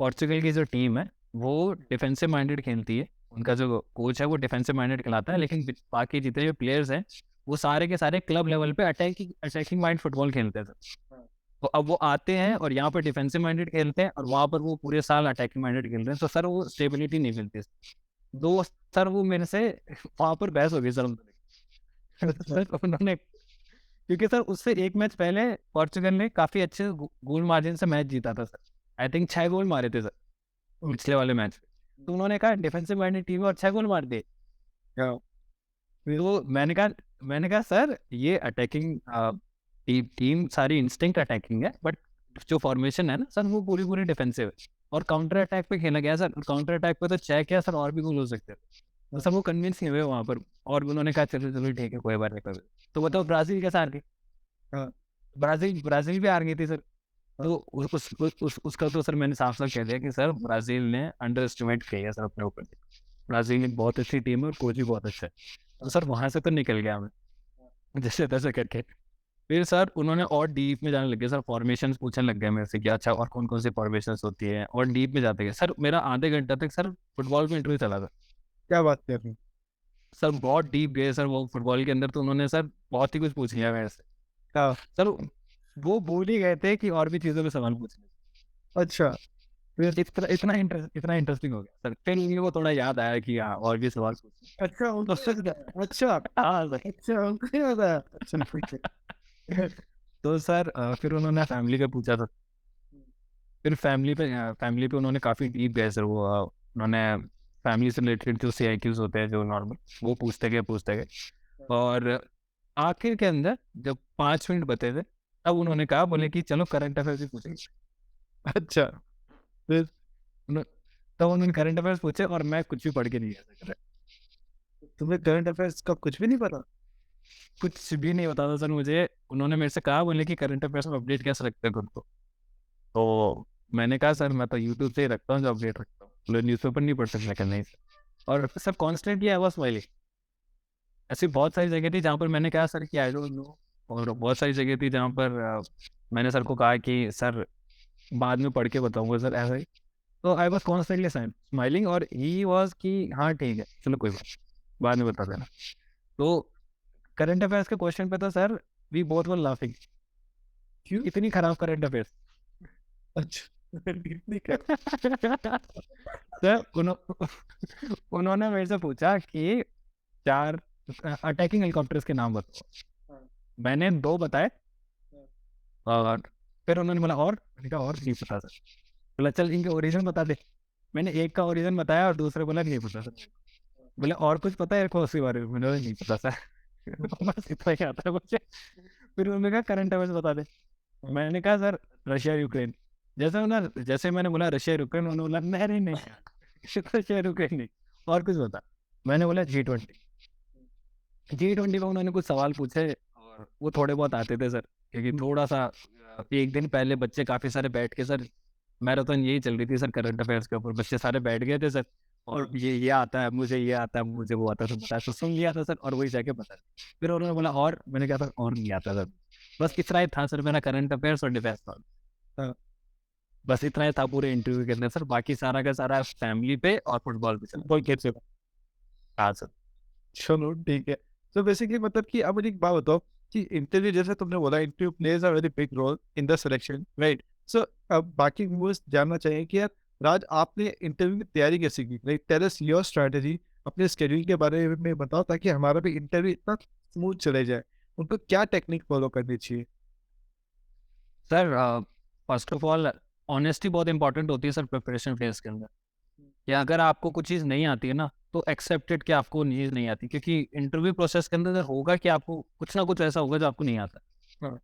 पोर्चुगल की जो टीम है वो डिफेंसिव माइंडेड खेलती है, उनका जो कोच है वो डिफेंसिव माइंडेड खिलाता है, लेकिन बाकी जितने भी प्लेयर्स हैं वो सारे के सारे क्लब लेवल पे अटैकिंग माइंड फुटबॉल खेलते हैं सर। तो अब वो आते हैं और यहाँ पर डिफेंसिव माइंडेड खेलते हैं, और वहाँ पर वो पूरे साल अटैकिंग माइंडेड खेल रहे हैं, तो सर वो स्टेबिलिटी नहीं मिलती। दो सर वो मेरे से वहाँ पर बहस हो गई सर सर उन्होंने, क्योंकि सर उससे एक मैच पहले पोर्चुगल ने काफी अच्छे गोल मार्जिन से मैच जीता था सर, आई थिंक 6 गोल मारे थे सर पिछले वाले मैच। तो उन्होंने कहा डिफेंसिव माइंडेड टीम है और 6 गोल मार दिए। तो मैंने कहा सर ये अटैकिंग टीम सारी इंस्टिंक्ट अटैकिंग है, बट जो फॉर्मेशन है ना सर वो पूरी पूरी डिफेंसिव है, और काउंटर अटैक पे खेला गया सर। काउंटर अटैक पे तो 6 क्या सर और भी गोल हो सकते हैं। तो सर वो कन्विंस नहीं हुए वहाँ पर, और उन्होंने कहा चलो चलो ठीक है कोई बात नहीं कोई बात नहीं। तो बताओ ब्राजील कैसा हार गई? ब्राजील भी हार गई थी सर। तो उसका तो सर मैंने साफ साफ कह दिया कि सर ब्राजील ने अंडर एस्टिमेट किया सर अपने ऊपर। ब्राजील एक बहुत अच्छी टीम है और कोच भी बहुत अच्छा है। तो सर वहाँ से तो निकल गया मैं जैसे तैसे करके। फिर सर उन्होंने और डीप में जाने लगे सर, फॉर्मेशन पूछने लग गए मेरे से कि अच्छा और कौन कौन सी फॉर्मेशन होती है, और डीप में जाते गए सर। मेरा आधे घंटा तक सर फुटबॉल में इंटरव्यू चला था। क्या बात कर रही? सर बहुत डीप गए सर वो फुटबॉल के अंदर, तो उन्होंने सर बहुत ही कुछ पूछ लिया मेरे से। हाँ, सर वो भूल ही गए थे कि और भी चीज़ों पे सवाल पूछने। अच्छा, फिर इतना इंटरेस्टिंग हो गया सर। फिर उन्हीं को थोड़ा याद आया कि हाँ, और भी सवाल पूछने। अच्छा उनको याद आया, अच्छा, हाँ सर। अच्छा उनको याद आया, अच्छा ठीक है। तो सर फिर उन्होंने फैमिली का पूछा था। फिर फैमिली पे उन्होंने काफ़ी डीप गए सर वो। उन्होंने फैमिली से रिलेटेड जो CIQs होते हैं जो नॉर्मल, वो पूछते गए। और आखिर के अंदर जब 5 मिनट बचे थे, तब उन्होंने कहा, बोले कि चलो करंट अफेयर्स ही पूछेंगे। अच्छा, फिर उन्हों- तब उन्होंने करंट अफेयर्स पूछे और मैं कुछ भी पढ़ के नहीं गया था। तुम्हें करंट अफेयर्स का कुछ भी नहीं पता? कुछ भी नहीं बता था सर मुझे। उन्होंने मेरे से कहा, बोले कि करंट अफेयर्स में अपडेट कैसे रखते हैं खुद को। तो मैंने कहा सर मैं तो यूट्यूब से ही रखता हूँ जो अपडेट रखता हूँ, बोले न्यूज़पेपर नहीं पढ़ सकते। नहीं सर। और sir constantly I was smiling. ऐसी बहुत सारी जगह थी जहाँ पर मैंने कहा सर कि आई डोंट नो, और बहुत सारी जगह थी जहाँ पर मैंने सर को कहा कि सर बाद में पढ़ के बताऊंगा सर, ऐसा ही। तो आई वाज कॉन्स्टेंटली स्माइलिंग, और ही वाज कि हाँ ठीक है चलो कोई बात नहीं, बाद में बता देना। तो करंट अफेयर्स के क्वेश्चन पे तो sir we both were laughing. क्यों? इतनी खराब करंट अफेयर्स। अच्छा, इतनी कर सर उन्होंने मेरे से पूछा कि 4 अटैकिंग हेलीकॉप्टर्स के नाम बताओ। हाँ। मैंने 2 बताए। हाँ। और फिर उन्होंने बोला और, मैंने कहा और नहीं पता सर। बोला चल इनके ओरिजिन बता दे। मैंने एक का ओरिजिन बताया और दूसरे बोला नहीं पता सर। बोले और कुछ पता है उसके बारे में? मैंने बोला नहीं पता सर। बस इतना ही आता है मुझे। फिर उन्होंने कहा करंट अफेयर्स बता दे। मैंने कहा सर रशिया यूक्रेन। जैसे मैंने बोला रशिया यूक्रेन, उन्होंने बोला नहीं नहीं रशिया यूक्रेन नहीं, और कुछ बता। मैंने बोला G20 में उन्होंने कुछ सवाल पूछे और वो थोड़े बहुत आते थे सर, क्योंकि थोड़ा सा एक दिन पहले बच्चे काफ़ी सारे बैठ के सर, मैराथन यही चल रही थी सर करंट अफेयर्स के ऊपर। बच्चे सारे बैठ गए थे सर, और ये आता है मुझे, ये आता है मुझे, वो आता है तो बता, तो सुन लिया था सर और वही जाके बता। फिर उन्होंने बोला और, मैंने कहा था और नहीं आता सर। बस इतना ही था सर मेरा करंट अफेयर्स और डिफेंस था। हाँ। बस इतना ही था पूरे इंटरव्यू के अंदर सर। बाकी सारा का सारा फैमिली पे और फुटबॉल पे चला। कोई कैसे? हाँ सर। चलो ठीक है। तो बेसिकली मतलब कि अब मुझे एक बात बताओ कि इंटरव्यू, जैसे तुमने बोला, interview plays a very big role in the selection, right? So अब बाकी व्यूअर्स जानना चाहिए कि यार राज, आपने इंटरव्यू की तैयारी कैसे की? Like tell us your strategy, अपने शेड्यूल के बारे में बताओ ताकि हमारा भी इंटरव्यू इतना स्मूथ चले जाए। उनको क्या टेक्निक फॉलो करनी चाहिए? Sir first of all honesty बहुत इंपॉर्टेंट होती है सर प्रिपरेशन फेज के अंदर। या अगर आपको कुछ चीज़ नहीं आती है ना, तो एक्सेप्टेड कि आपको चीज़ नहीं आती, क्योंकि इंटरव्यू प्रोसेस के अंदर होगा कि आपको कुछ ना कुछ ऐसा होगा जो आपको नहीं आता। हाँ।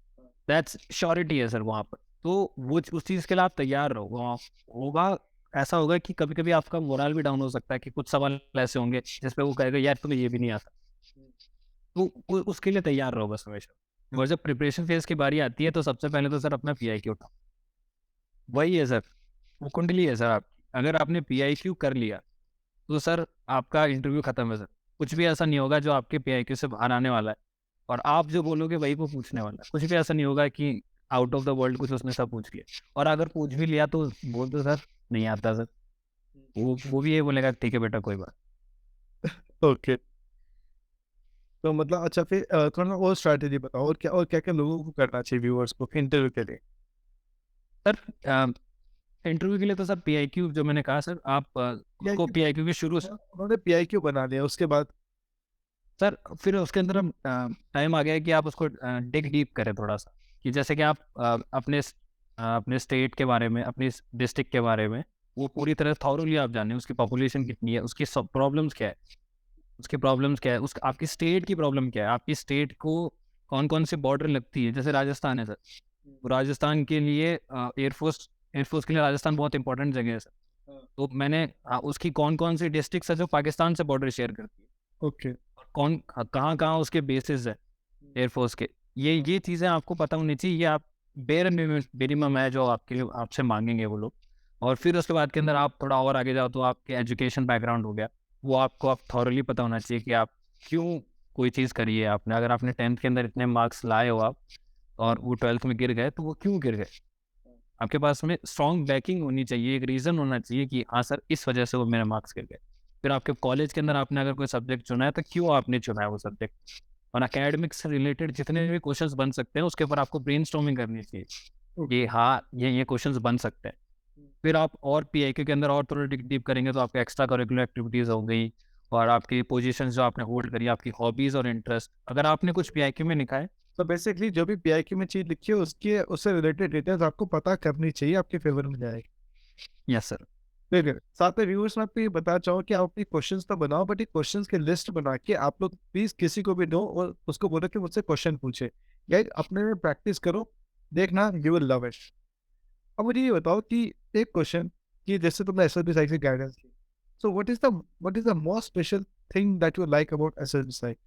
दैट्स श्योरिटी है सर वहाँ पर। तो वो उस चीज़ के लिए आप तैयार रहो। वहाँ होगा, ऐसा होगा कि कभी कभी आपका मोरल भी डाउन हो सकता है कि कुछ सवाल ऐसे होंगे जिसपे वो कहेगा यार तुम्हें ये भी नहीं आता। तो उसके लिए तैयार रहो बस हमेशा। और जब प्रिपरेशन फेज की बारी आती है तो सबसे पहले तो सर अपना PIQ उठाओ। वही है सर, वो कुंडली है सर आपकी। अगर आपने PIQ कर लिया तो सर आपका इंटरव्यू खत्म है सर। कुछ भी ऐसा नहीं होगा जो आपके PIQ से बाहर आने वाला है, और आप जो बोलोगे वही वो पूछने वाला है। कुछ भी ऐसा नहीं होगा कि आउट ऑफ द वर्ल्ड कुछ उसने सब पूछ लिया। और अगर पूछ भी लिया तो बोल दो सर नहीं आता सर। वो भी ये बोलेगा ठीक है बेटा कोई बात। ओके। तो मतलब अच्छा, फिर थोड़ा और स्ट्रेटजी बताओ, और क्या क्या लोगों को करना चाहिए व्यूअर्स को इंटरव्यू के लिए? सर इंटरव्यू के लिए तो सर PIQ जो मैंने कहा सर, आप उसको PIQ के शुरू से उन्होंने PIQ बना लिया, उसके बाद सर फिर उसके अंदर अब टाइम आ गया है कि आप उसको डिग डीप करें थोड़ा सा। कि जैसे कि आप अपने स्टेट के बारे में, अपनी डिस्ट्रिक्ट के बारे में वो पूरी तरह थॉरोली आप जानें। उसकी पॉपुलेशन कितनी है, उसकी सब प्रॉब्लम्स क्या है, उसकी प्रॉब्लम्स क्या है, उस आपकी स्टेट की प्रॉब्लम क्या है, आपकी स्टेट को कौन कौन सी बॉर्डर लगती है। जैसे राजस्थान है सर, तो राजस्थान के लिए एयरफोर्स के लिए राजस्थान बहुत इंपॉर्टेंट जगह है सर। तो मैंने उसकी कौन कौन सी डिस्ट्रिक्ट है जो पाकिस्तान से बॉर्डर शेयर करती है, ओके। कौन कहाँ कहाँ उसके बेसिस है एयरफोर्स के, ये चीज़ें आपको पता होनी चाहिए। ये आप बेयर मिनिमम है जो आपके लिए आपसे मांगेंगे वो लोग। और फिर उसके बाद के अंदर आप थोड़ा और आगे जाओ तो आपके एजुकेशन बैकग्राउंड हो गया, वो आपको आप थॉरली पता होना चाहिए कि आप क्यों कोई चीज़ करी है आपने। अगर आपने 10th के अंदर इतने मार्क्स लाए हो आप, और वो 12th में गिर गए, तो वो क्यों गिर गए। आपके पास में स्ट्रॉन्ग बैकिंग होनी चाहिए, एक रीज़न होना चाहिए कि हाँ सर इस वजह से वो मेरे मार्क्स गिर गए। फिर आपके कॉलेज के अंदर आपने अगर कोई सब्जेक्ट चुना है तो क्यों आपने चुना है वो सब्जेक्ट, और एकेडमिक्स से रिलेटेड जितने भी क्वेश्चंस बन सकते हैं उसके ऊपर आपको ब्रेनस्टॉर्मिंग करनी चाहिए कि हाँ ये क्वेश्चंस बन सकते हैं। फिर आप और पीआईक्यू के अंदर और थोड़ा डीप करेंगे तो आपके एक्स्ट्रा करिकुलर एक्टिविटीज़ हो गई और आपकी पोजीशन जो आपने होल्ड करी, आपकी हॉबीज़ और इंटरेस्ट, अगर आपने कुछ पीआईक्यू में लिखा है। तो बेसिकली जो भी पीआईक्यू में चीज लिखी है उसके उससे रिलेटेड डिटेल्स आपको पता करनी चाहिए, आपके फेवर में जाएगी। Yes sir. ठीक है, साथ में व्यूअर्स में आपको ये बताना चाहूँ कि आप अपनी क्वेश्चंस तो बनाओ, बट ये क्वेश्चंस की लिस्ट बना के आप लोग प्लीज किसी को भी दो और उसको बोलो कि मुझसे क्वेश्चन पूछे। गाइस अपने में प्रैक्टिस करो, देखना यू विल लव इट। अब मुझे ये बताओ कि एक क्वेश्चन कि जैसे तुमने एसएसबी साइक से गाइडेंस की, so what is the most special thing that you like about SSB side?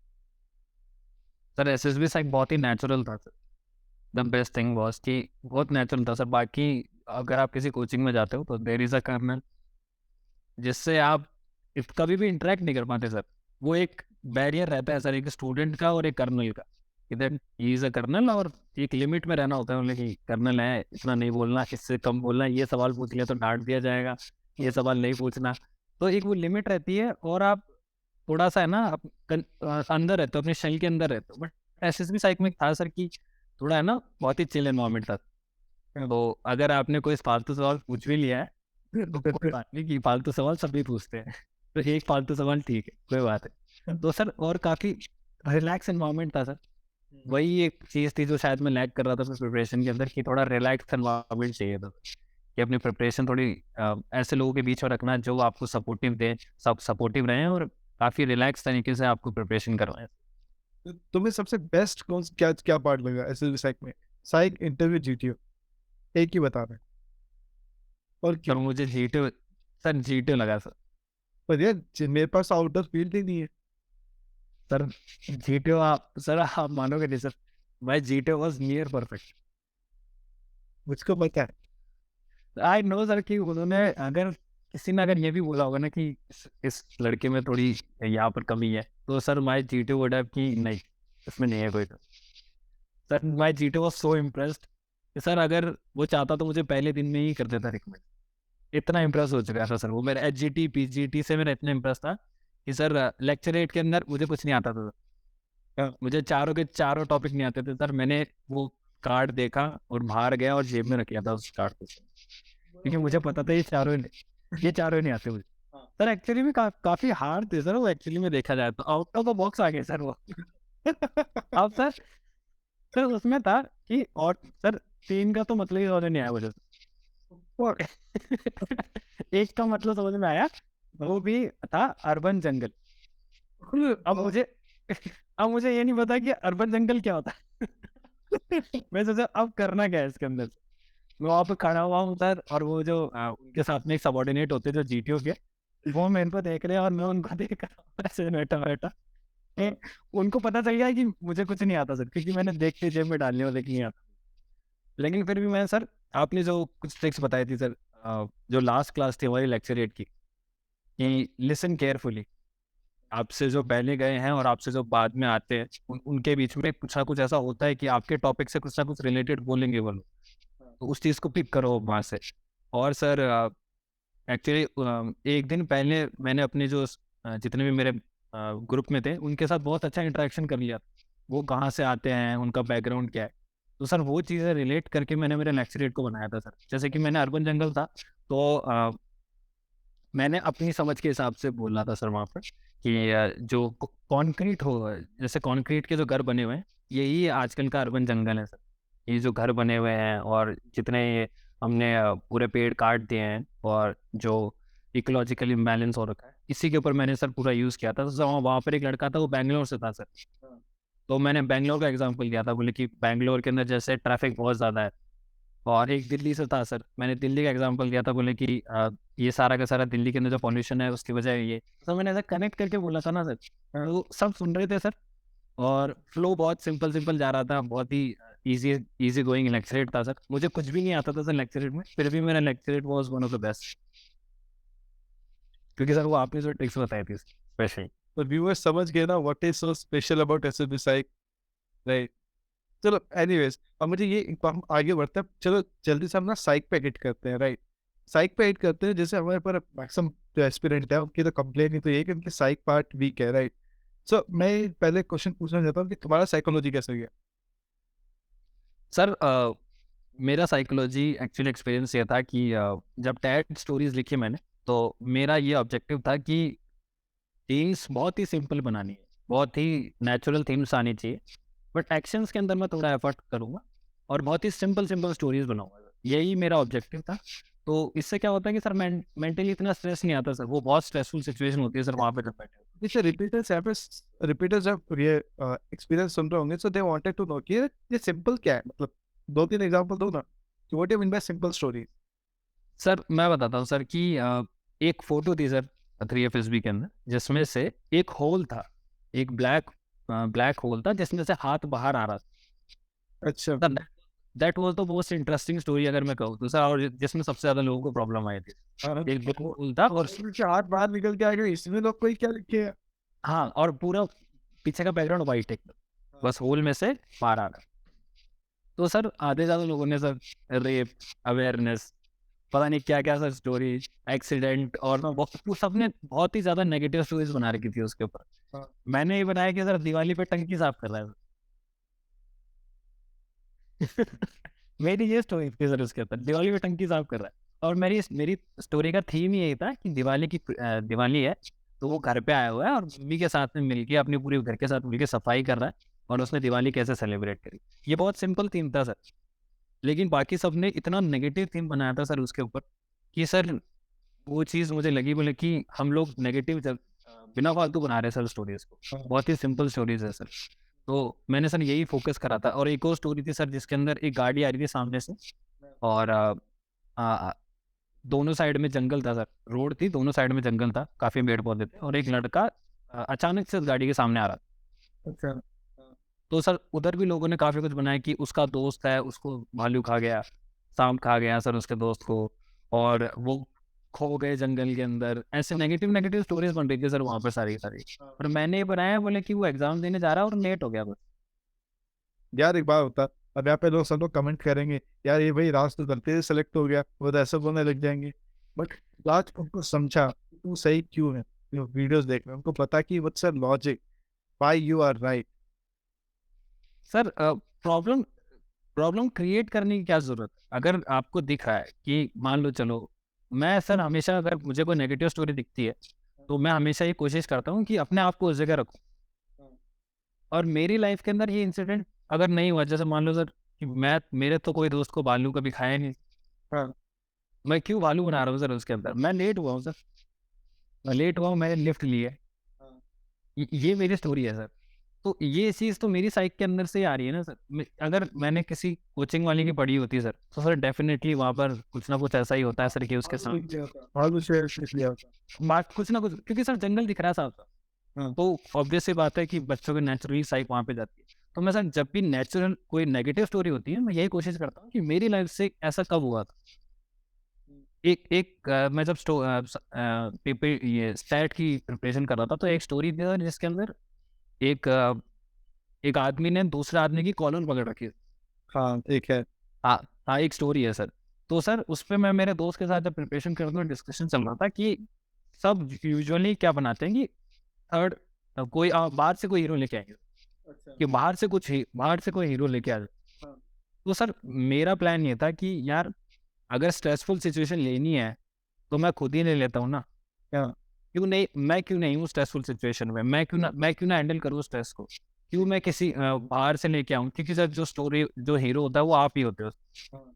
Sir SSB साइक बहुत ही नेचुरल था sir. The best thing was कि बहुत नेचुरल था सर। बाकी अगर आप किसी कोचिंग में जाते हो तो देयर इज़ अ कर्नल जिससे आप कभी भी इंटरेक्ट नहीं कर पाते सर। वो एक बैरियर रहता है सर, एक स्टूडेंट का और एक कर्नल का। इधर ही इज़ अ कर्नल और एक लिमिट में रहना होता है उन्हें कि कर्नल है, इतना नहीं बोलना, इससे कम बोलना, ये सवाल पूछ लिया तो डांट दिया जाएगा, ये सवाल नहीं पूछना। तो एक वो लिमिट रहती है और आप थोड़ा सा है ना आप अंदर रहते हो, अपने शेल के अंदर रहते हो। बट एसएसबी साइक में था सर कि थोड़ा है ना बहुत ही चिल एनवायरनमेंट था। तो अगर आपने कोई फालतू सवाल पूछ भी लिया है तो कोई बात नहीं कि फालतू सवाल सभी पूछते हैं, तो एक फालतू सवाल ठीक है, कोई बात है। तो सर और काफ़ी रिलैक्स एनवायरनमेंट था सर। वही एक चीज़ थी जो शायद मैं लैग कर रहा था अपनी प्रिपरेशन के अंदर, कि थोड़ा रिलैक्स एनवायरनमेंट चाहिए था कि अपनी प्रिपरेशन थोड़ी ऐसे लोगों के बीच में रखना जो आपको सपोर्टिव दें, सब सपोर्टिव रहें और काफ़ी रिलैक्स तरीके से आपको प्रिपरेशन करवाएं। तुम्हें सबसे बेस्ट कौन क्या क्या पार्ट लगा एसएसबी साइक में? साइक, इंटरव्यू, जीटीओ, एक ही बता रहे हैं। और सर क्यों? मुझे जीटे लगा सर। पर यार मेरे पास आउटर फील्ड ही नहीं है। सर जीटे आप मानोगे नहीं sir, my GTA was near perfect. मुझको पता है। आई नो सर कि उन्होंने अगर किसी ने अगर ये भी बोला होगा ना कि इस लड़के में थोड़ी यहाँ पर कमी है, तो sir my GTA would have कि नहीं, इसमें नहीं है कोई। तो sir my GTA was so impressed कि सर अगर वो चाहता तो मुझे पहले दिन में ही कर देता रिकमेंड। इतना इम्प्रेस हो चुका था सर वो मेरा एचजीटी पीजीटी से। मेरा इतना इम्प्रेस था कि सर लेक्चर 8 के अंदर मुझे कुछ नहीं आता था। मुझे चारों के चारों टॉपिक नहीं आते थे सर। मैंने वो कार्ड देखा और बाहर गया और जेब में रख लिया था उस कार्ड को, क्योंकि मुझे पता था ये चारों ही नहीं आते मुझे। सर एक्चुअली में काफी हार्ड थे सर वो, एक्चुअली में देखा जाए तो आउट ऑफ द बॉक्स आ गए सर वो। अब सर उसमें था कि और सर 3 का तो मतलब ही समझ नहीं आया मुझे। और एक का मतलब समझ में आया, वो भी था अर्बन जंगल। अब मुझे ये नहीं पता कि अर्बन जंगल क्या होता है। मैं सोचा अब करना क्या है इसके अंदर। मैं वहाँ पे खड़ा हुआ हूँ सर, और वो जो उनके साथ में एक सबॉर्डिनेट होते जो जीटीओ के, वो मेरे को देख रहे हैं और मैं उनको देख रहा हूँ ऐसे बैठा। उनको पता चल गया कि मुझे कुछ नहीं आता सर, क्योंकि मैंने देख के जेब में डालने वाले नहीं आता। लेकिन फिर भी मैं सर, आपने जो कुछ ट्रिक्स बताई थी सर, जो लास्ट क्लास थी हमारी लेक्चर 8 की, कि लिसन केयरफुली, आपसे जो पहले गए हैं और आपसे जो बाद में आते हैं उनके बीच में कुछ ना कुछ ऐसा होता है कि आपके टॉपिक से कुछ ना कुछ रिलेटेड बोलेंगे वो लोग, तो उस चीज़ को पिक करो वहाँ से। और सर एक्चुअली एक दिन पहले मैंने अपने जो जितने भी मेरे ग्रुप में थे उनके साथ बहुत अच्छा इंटरेक्शन कर लिया। वो कहाँ से आते हैं, उनका बैकग्राउंड क्या है, तो सर वो चीज़ें रिलेट करके मैंने मेरे लेक्चर को बनाया था सर। जैसे कि मैंने अर्बन जंगल था तो मैंने अपनी समझ के हिसाब से बोलना था सर वहाँ पर कि जो कॉन्क्रीट हो, जैसे कॉन्क्रीट के जो घर बने हुए हैं, यही आजकल का अर्बन जंगल है सर। ये जो घर बने हुए हैं और जितने ये हमने पूरे पेड़ काट दिए हैं और जो इकोलॉजिकल इम्बैलेंस हो रखा है, इसी के ऊपर मैंने सर पूरा यूज़ किया था। तो वहाँ पर एक लड़का था, वो बैंगलोर से था सर। तो मैंने बैंगलोर का एग्जांपल लिया था, बोले कि बैंगलोर के अंदर जैसे ट्रैफिक बहुत ज़्यादा है। और एक दिल्ली से था सर, मैंने दिल्ली का एग्जांपल दिया था, बोले कि ये सारा का सारा दिल्ली के अंदर जो पॉल्यूशन है उसकी वजह है ये। तो मैंने ऐसा कनेक्ट करके बोला था ना सर, तो सब सुन रहे थे सर। और फ्लो बहुत सिंपल जा रहा था, बहुत ही इजी गोइंग लेक्चरेट था सर। मुझे कुछ भी नहीं आता था सर लेक्चरेट में, फिर भी मेरा lecturette was one of the best, क्योंकि सर वो आपने जो ट्रिक्स बताई थी स्पेशली। तो व्यूअर्स समझ गए ना what is so special about SSB psych, right? चलो एनीवेज, अब मुझे ये हम आगे बढ़ते हैं। चलो जल्दी से हम ना साइक पे हिट करते हैं, राइट? साइक पे हिट करते हैं। जैसे हमारे पर मैक्सिमम जो एस्पिरेंट है उनकी तो कंप्लेन ही तो ये है कि उनकी साइक पार्ट वीक है, राइट? सो मैं पहले क्वेश्चन पूछना चाहता हूँ कि तुम्हारा साइकोलॉजी कैसे गया? सर मेरा साइकोलॉजी एक्चुअली एक्सपीरियंस ये था कि जब टैट स्टोरीज लिखी मैंने, तो मेरा ये ऑब्जेक्टिव था कि थीम्स बहुत ही सिंपल बनानी है, बहुत ही नेचुरल थीम्स आनी चाहिए, बट एक्शंस के अंदर मैं थोड़ा एफर्ट करूँगा और बहुत ही सिंपल सिंपल स्टोरीज बनाऊंगा। यही मेरा ऑब्जेक्टिव था। तो इससे क्या होता है कि सर मेंटली इतना स्ट्रेस नहीं आता सर। वो बहुत स्ट्रेसफुल सिचुएशन होती है सर वहाँ पे जब बैठे हो। जैसे रिपीटर्स जब ये एक्सपीरियंस सुन रहे होंगे, सो दे वांटेड टू नो कि ये सिंपल क्या है, मतलब 2-3 एग्जांपल दो ना कि what you mean by simple story. Sir मैं बताता हूँ सर कि एक फोटो थी सर 3FSB के अंदर, जिसमें से एक होल था, एक ब्लैक होल था जिसमें से हाथ बाहर आ रहा था अच्छा। Sir. That was the most interesting story अगर मैं कहूँ तो सर, और जिसमें सबसे ज्यादा लोगों को प्रॉब्लम आई थी। एक ब्लैक होल था और उसके हाथ बाहर निकल के आएगा, इसमें लोग कोई क्या लिखे है? हाँ, और पूरा पीछे का बैकग्राउंड वाइट है, बस होल में से बाहर आ रहा। तो सर आधे ज्यादा लोगों ने सर रेप, अवेयरनेस, पता नहीं क्या क्या सर स्टोरी, एक्सीडेंट, और वो सबने बहुत ही ज्यादा नेगेटिव स्टोरीज बना रखी थी उसके ऊपर। हाँ। मैंने ये बनाया कि सर दिवाली पे टंकी साफ कर रहा है मेरी ये स्टोरी थी सर उसके ऊपर, दिवाली पे टंकी साफ कर रहा है। और मेरी स्टोरी का थीम ही यही था कि दिवाली है, तो वो घर पे आया हुआ है और मम्मी के साथ में मिलके, अपनी पूरे घर के साथ मिलके सफाई कर रहा है, और उसने दिवाली कैसे सेलिब्रेट करी। ये बहुत सिंपल थीम था सर, लेकिन बाकी सब ने इतना नेगेटिव थीम बनाया था सर उसके ऊपर कि सर वो चीज़ मुझे लगी, बोले कि हम लोग नेगेटिव बिना फालतू बना रहे सर स्टोरीज को। बहुत ही सिंपल स्टोरीज है सर। तो मैंने सर यही फोकस करा था। और एक और स्टोरी थी सर जिसके अंदर एक गाड़ी आ रही थी सामने से, और आ, दोनों साइड में जंगल था सर, रोड थी, दोनों साइड में जंगल था, काफी पेड़ पौधे थे, और एक लड़का अचानक से उस गाड़ी के सामने आ रहा था। अच्छा। तो सर उधर भी लोगों ने काफी कुछ बनाया कि उसका दोस्त है, उसको भालू खा गया, सांप खा गया सर उसके दोस्त को, और वो खो गए जंगल के अंदर। ऐसे नेगेटिव नेगेटिव स्टोरीज बन रही थी सर वहाँ पे सारी सारी। और मैंने ये बनाया, बोले कि वो एग्जाम देने जा रहा है और लेट हो गया बस। यार एक बार होता, अब यहाँ पे लोग सब लोग कमेंट करेंगे यार ये भाई राज तो गलती से सेलेक्ट हो गया, वो तो ऐसा बोलने लग जाएंगे। बट राज उनको समझा कि तू सही क्यों है, वीडियोस देख रहे हैं, उनको पता कि what's the logic, why you are right. Sir problem problem create करने की क्या जरूरत है? अगर आपको दिख रहा है कि, मान लो चलो, मैं सर हमेशा अगर मुझे कोई नेगेटिव स्टोरी दिखती है तो मैं हमेशा ये कोशिश करता हूँ कि अपने आप को उस जगह रखूँ। और मेरी लाइफ के अंदर ये इंसिडेंट अगर नहीं हुआ, जैसे मान लो सर कि मेरे तो कोई दोस्त को भालू कभी खाया नहीं, हाँ। मैं क्यों भालू बना रहा हूँ सर उसके अंदर? मैं लेट हुआ हूँ सर, मैं लेट हुआ हूँ, मैंने लिफ्ट ली है, ये मेरी स्टोरी है सर। तो ये चीज़ तो मेरी साइक के अंदर से ही आ रही है ना सर। अगर मैंने किसी कोचिंग वाले की पढ़ी होती सर, तो सर डेफिनेटली वहाँ पर कुछ ना कुछ ऐसा ही होता है सर कि उसके साथ भालू शेर इसलिए होता। बात कुछ ना कुछ, क्योंकि सर जंगल दिख रहा है साफ साफ। हाँ। तो ऑब्वियस सी बात है कि बच्चों की नेचुरली साइक वहाँ पे जाती है। तो मैं सर जब भी नेचुरल कोई नेगेटिव स्टोरी होती है, मैं यही कोशिश करता हूँ कि मेरी लाइफ से ऐसा कब हुआ था। मैं जब पेपर ये स्टैट की प्रिपरेशन कर रहा था, तो एक स्टोरी थी सर जिसके अंदर एक एक आदमी ने दूसरे आदमी की कॉलर पकड़ रखी है। हाँ एक है। हाँ हाँ, एक स्टोरी है सर। तो सर उस पे मैं मेरे दोस्त के साथ जब प्रिपरेशन कर रहा था, डिस्कशन चल रहा था कि सब यूजुअली क्या बनाते हैं कि थर्ड कोई बाहर से कोई हीरो लेके आएंगे, अच्छा। कि बाहर से कोई हीरो लेके आ जाए। हाँ। तो सर मेरा प्लान ये था कि यार अगर स्ट्रेसफुल सिचुएशन लेनी है तो मैं खुद ही ले लेता हूँ ना। क्या? क्यों नहीं हूँ स्ट्रेसफुल सिचुएशन में, मैं क्यों ना हैंडल करूँ स्ट्रेस को? क्यों मैं किसी बाहर से लेके आऊँ? क्योंकि सर जो हीरो होता है वो आप ही होते हो, हाँ।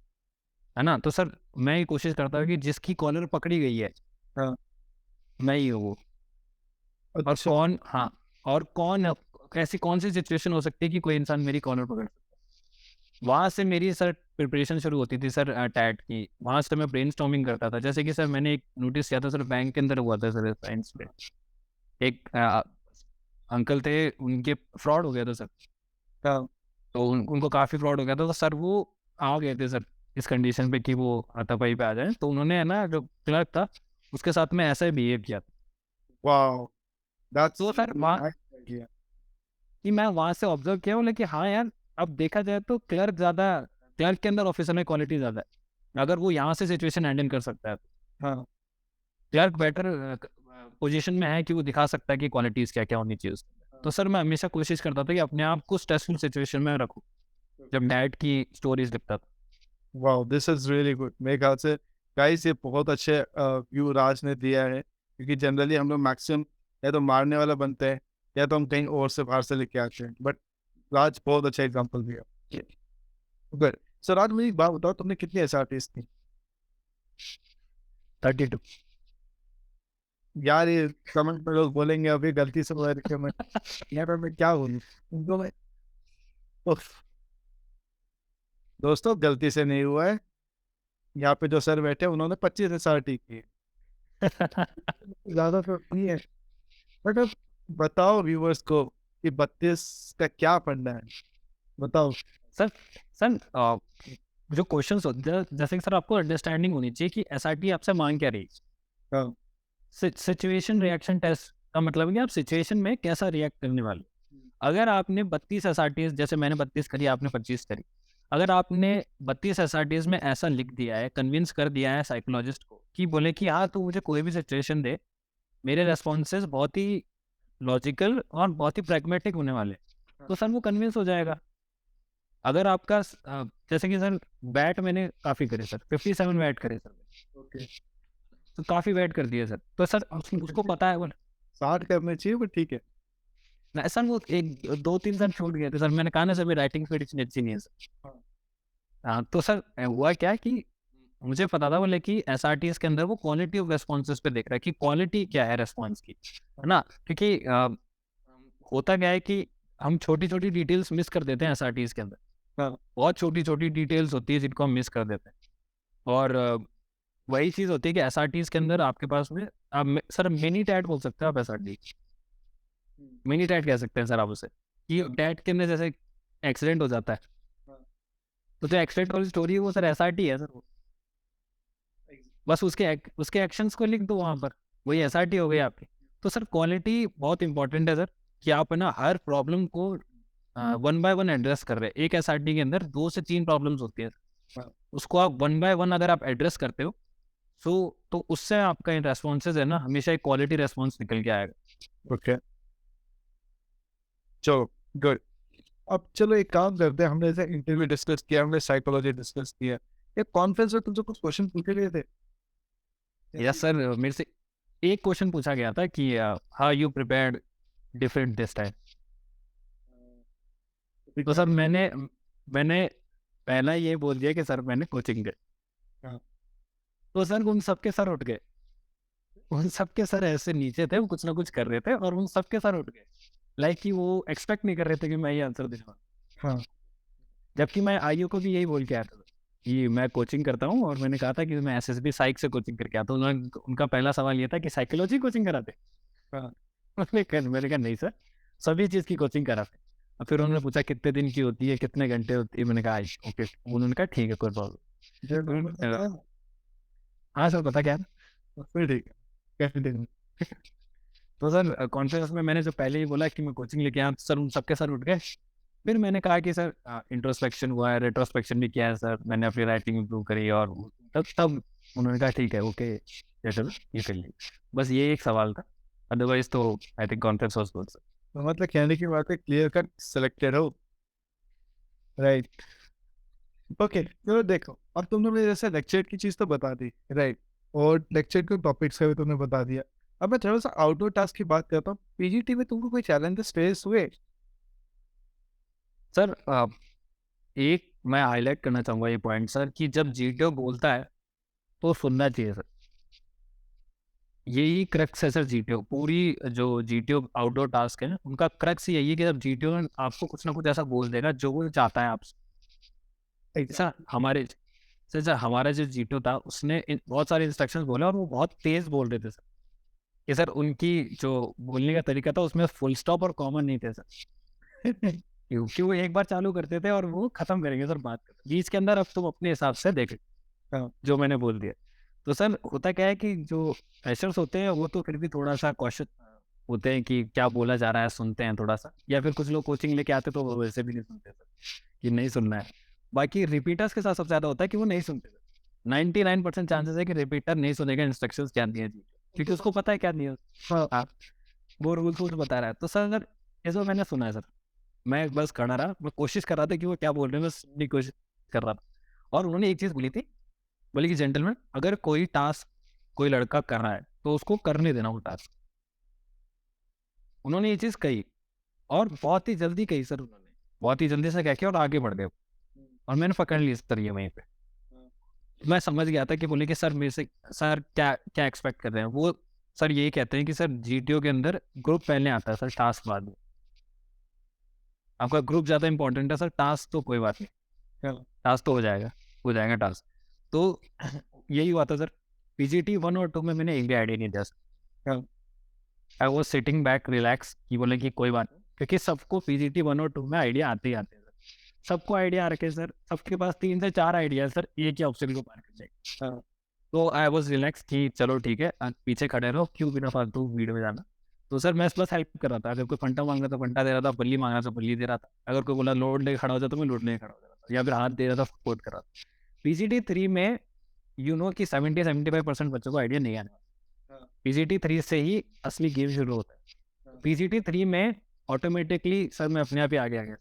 है ना? तो सर मैं ये कोशिश करता हूँ कि जिसकी कॉलर पकड़ी गई है, हाँ। मैं ही हूँ वो। और अच्छा। कौन, हाँ, और कौन, ऐसी कौन सी सिचुएशन हो सकती है कि कोई इंसान मेरी कॉलर पकड़ सकता है? वहाँ से मेरी सर प्रिपरेशन शुरू होती थी सर टैट की। वहाँ से मैं ब्रेनस्टॉर्मिंग करता था। जैसे कि सर मैंने एक नोटिस किया था सर, बैंक के अंदर हुआ था सर साइंस में, एक अंकल थे, उनके फ्रॉड हो गया था सर। हाँ। तो उनको काफ़ी फ्रॉड हो गया था, तो सर वो आ गए थे सर इस कंडीशन पे कि वो हाथापाई पे आ जाए। तो उन्होंने, है ना, जो क्लर्क था उसके साथ में ऐसा ही बिहेव किया था। वाओ, दैट्स तो सर वहाँ आइडिया। कि मैं वहाँ से ऑब्जर्व किया, बोले कि हाँ यार, अब देखा जाए तो क्लर्क के अंदर ऑफिसर में क्वालिटी ज़्यादा है। अगर वो यहाँ से सिचुएशन हैंडल कर सकता है तो हाँ। क्लर्क बेटर पोजीशन में है कि वो दिखा सकता है कि क्वालिटीज़ क्या क्या होनी चाहिए उसके अंदर। तो सर मैं हमेशा कोशिश करता था कि अपने आप को स्ट्रेसफुल सिचुएशन में रखूं जब डैड की स्टोरीज लिखता था। Wow, this is really good. मेरे ख्याल से गाइस ये बहुत अच्छे व्यू राज ने दिया है, क्योंकि जनरली हम लोग मैक्सिमम या तो मारने वाला बनते हैं या तो हम कहीं और से बाहर से लेके आते हैं, बट राज बहुत अच्छा एग्जांपल दिया। गुड। सो राज, मुझे एक बात बताओ, तुमने कितनी एसआरटीज थी? 32। यार ये कमेंट में लोग बोलेंगे अभी गलती से बोला रखे मैं, यहाँ पर मैं क्या बोलूं उनको मैं। उफ, दोस्तों गलती से नहीं हुआ है। यहाँ पे जो सर बैठे हैं, उन्होंने 25 एसआरटी की, ज्यादा तो नहीं है। बट अब बताओ व्यूवर्स को कि 32 का क्या फंडा है, बताओ। सर सर जो क्वेश्चंस होते हैं, जैसे कि सर आपको अंडरस्टैंडिंग होनी चाहिए कि एसआरटी आपसे मांग क्या रही है। हाँ, सिचुएशन रिएक्शन टेस्ट का मतलब है कि आप सिचुएशन में कैसा रिएक्ट करने वाले। अगर आपने 32 एसआरटीज, जैसे मैंने 32 करी, आपने 25 करी, अगर आपने 32 एसआरटीज में ऐसा लिख दिया है, कन्विंस कर दिया है साइकोलॉजिस्ट को कि बोले कि हाँ तू मुझे कोई भी सिचुएशन दे, मेरे रेस्पॉन्सेज बहुत ही लॉजिकल और बहुत ही प्रैग्मेटिक होने वाले, तो सर वो कन्विंस हो जाएगा। अगर आपका जैसे कि सर बैट मैंने काफ़ी करे सर, 57 बैट करे सर, ओके। तो काफ़ी बैट कर दिए सर, तो सर उसको पता है वो 60 करने चाहिए, बट ठीक है। ना सर, वो एक 2-3 सर छूट गए थे सर, मैंने कहा ना सर मेरी राइटिंग स्पीड इतनी अच्छी नहीं है सर। हाँ। हाँ तो सर हुआ क्या कि मुझे पता था बोले कि एसआरटीज के अंदर वो क्वालिटी ऑफ रेस्पॉन्सेज पे देख रहा है कि क्वालिटी क्या है रेस्पॉन्स की, है ना। क्योंकि होता क्या है कि हम छोटी छोटी डिटेल्स मिस कर देते हैं एसआरटीज के अंदर। हाँ। बहुत छोटी छोटी डिटेल्स होती है जिनको हम मिस कर देते हैं, और वही चीज़ होती है कि एसआरटीज के अंदर आपके पास में आप सर मिनी टैट बोल सकते हैं आप, एसआरटी मिनी टैट कह सकते हैं सर आप उसे, कि टैट के अंदर जैसे एक्सीडेंट हो जाता है, तो जो एक्सीडेंट वाली स्टोरी है वो सर एसआरटी है सर, वो बस उसके एक्शंस को लिख दो वहाँ पर, वही एसआरटी हो गई आपकी। तो सर क्वालिटी बहुत इंपॉर्टेंट है सर, कि आप है ना हर प्रॉब्लम को 1 बाय 1 एड्रेस कर रहे हैं। एक एसआरटी के अंदर 2 से 3 प्रॉब्लम्स होती है, उसको आप 1 बाय 1 अगर आप एड्रेस करते हो तो उससे आपका रेस्पॉन्सेज है ना हमेशा एक क्वालिटी रेस्पॉन्स निकल के आएगा। ओके, चलो गुड। अब चलो एक काम करते हैं, हमने जैसे इंटरव्यू डिस्कस किया, हमने साइकोलॉजी डिस्कस किया, ये कॉन्फ्रेंस में तुमसे कुछ क्वेश्चन पूछे गए थे? यस सर, मेरे से एक क्वेश्चन पूछा गया था कि how you prepared different this time. तो सर मैंने पहला ये बोल दिया कि सर मैंने कोचिंग दी। हाँ। तो सर उन सबके सर उठ गए, उन सबके सर ऐसे नीचे थे, वो कुछ ना कुछ कर रहे थे, और उन सबके सर उठ गए, लाइक कि वो एक्सपेक्ट नहीं कर रहे थे कि मैं ये आंसर दे पाऊँ। हाँ। जबकि मैं आईयू को भी यही बोल के आया था कि मैं कोचिंग करता हूँ, और मैंने कहा था कि मैं एसएसबी साइक से कोचिंग करके आता हूँ। उनका पहला सवाल ये था कि साइकोलॉजी कोचिंग कराते? हाँ। मैंने कहा नहीं सर, सभी चीज़ की कोचिंग कराते। और फिर उन्होंने पूछा कितने दिन की होती है, कितने घंटे होती है, मैंने कहा ओके। उन्होंने कहा ठीक है कोई प्रॉब्लम। हाँ सर पता क्या है? फिर ठीक है, कैसे दिन? तो सर कॉन्फ्रेंस में मैंने जो पहले ही बोला कि मैं कोचिंग लेके आया, तो सर उन सबके सर उठ गए। फिर मैंने कहा कि सर इंट्रोस्पेक्शन हुआ है, रेट्रोस्पेक्शन भी किया है सर, मैंने अपनी राइटिंग इंप्रूव करी, और तब उन्होंने कहा ठीक है ओके चलो ये कर ली। बस ये एक सवाल था, अदरवाइज तो I think conference was good sir. तो मतलब कहने की बात है, क्लियर कट सिलेक्टेड हो, राइट? ओके, चलो देखो, अब तुमने मुझे जैसे लेक्चर की चीज़ तो बता दी, राइट, और लेक्चर के टॉपिक्स का भी तुमने बता दिया। अब मैं थोड़ा सा आउटडोर टास्क की बात करता हूँ। पीजीटी में तुमको कोई चैलेंजेस फेस हुए? सर एक मैं हाईलाइट करना चाहूँगा ये पॉइंट सर, कि जब जीटीओ बोलता है तो सुनना चाहिए सर। यही क्रक्स है सर, जीटीओ पूरी जो जीटीओ आउटडोर टास्क है ना, उनका क्रक्स यही है कि जब जीटीओ आपको कुछ ना कुछ ऐसा बोल देगा जो वो चाहता है आपसे। सर हमारा जो जीटीओ था उसने बहुत सारे इंस्ट्रक्शंस बोले, और वो बहुत तेज बोल रहे थे सर, कि सर उनकी जो बोलने का तरीका था उसमें फुल स्टॉप और कॉमन नहीं थे सर। क्योंकि वो एक बार चालू करते थे और वो खत्म करेंगे सर बात करते बीच के अंदर, अब तुम अपने हिसाब से देख जो मैंने बोल दिया। तो सर होता क्या है कि जो फ्रेशर्स होते हैं वो तो फिर भी थोड़ा सा कॉशियस होते हैं कि क्या बोला जा रहा है, सुनते हैं थोड़ा सा, या फिर कुछ लोग कोचिंग लेके आते तो वो वैसे भी नहीं सुनते सर, कि नहीं सुनना है। बाकी रिपीटर्स के साथ सबसे ज़्यादा होता है कि वो नहीं सुनते सर। 99% चांसेस है कि रिपीटर नहीं सुनेगा इंस्ट्रक्शंस क्या दिए जी, क्योंकि उसको पता है क्या दिया। हाँ। वो रूल्स बता रहा है। तो सर अगर ये सब मैंने सुना है सर। मैं बस खड़ा रहा, मैं कोशिश कर रहा था कि वो क्या बोल रहे हैं, मैं सुनने की कोशिश कर रहा था। और उन्होंने एक चीज़ बोली थी, बोले कि जेंटलमैन, अगर कोई टास्क कोई लड़का कर रहा है तो उसको करने देना वो टास्क। उन्होंने ये चीज़ कही और बहुत ही जल्दी कही सर उन्होंने। बहुत ही जल्दी से कह के और आगे बढ़ गए और मैंने पकड़ ली सर ये वहीं पे। मैं समझ गया था कि बोले कि सर मेरे से सर क्या क्या एक्सपेक्ट कर रहे हैं। वो सर यही कहते हैं कि सर जीटीओ के अंदर ग्रुप पहले आता है सर, टास्क बाद में। आपका ग्रुप ज़्यादा इंपॉर्टेंट है सर, टास्क तो कोई बात नहीं, टास्क तो हो जाएगा टास्क। तो यही हुआ था सर। पीजीटी 1 और 2 में मैंने एक भी आइडिया नहीं दिया sir. I was sitting back relax कि बोले कि कोई बात नहीं, क्योंकि सबको पीजीटी 1 और 2 में आइडिया आते ही आते हैं सर। सबको आइडिया आ रखे सर, सबके पास 3 से 4 आइडिया है सर, एक ही ऑप्शन को पार कर जाएगा। तो आई वॉज रिलैक्स कि चलो ठीक है, पीछे खड़े रहो, क्यों बिना फालतू भीड़ में जाना। तो सर मैं बस हेल्प कर रहा था, अगर कोई फंटा मांग रहा था फंटा दे रहा था, बल्ली मांग रहा था बल्ली दे रहा था, अगर कोई बोला लोड लेके खड़ा हो जाता तो मैं लोड लेके खड़ा हो जाता था, या फिर हाथ दे रहा था सपोर्ट कर रहा था। पीजीटी 3 में यू नो कि 70-75% बच्चों को आइडिया नहीं आने वाला। पीजीटी 3 से ही असली गेम शुरू होता है। पीजीटी 3 में ऑटोमेटिकली सर मैं अपने आप ही आगे आ गया।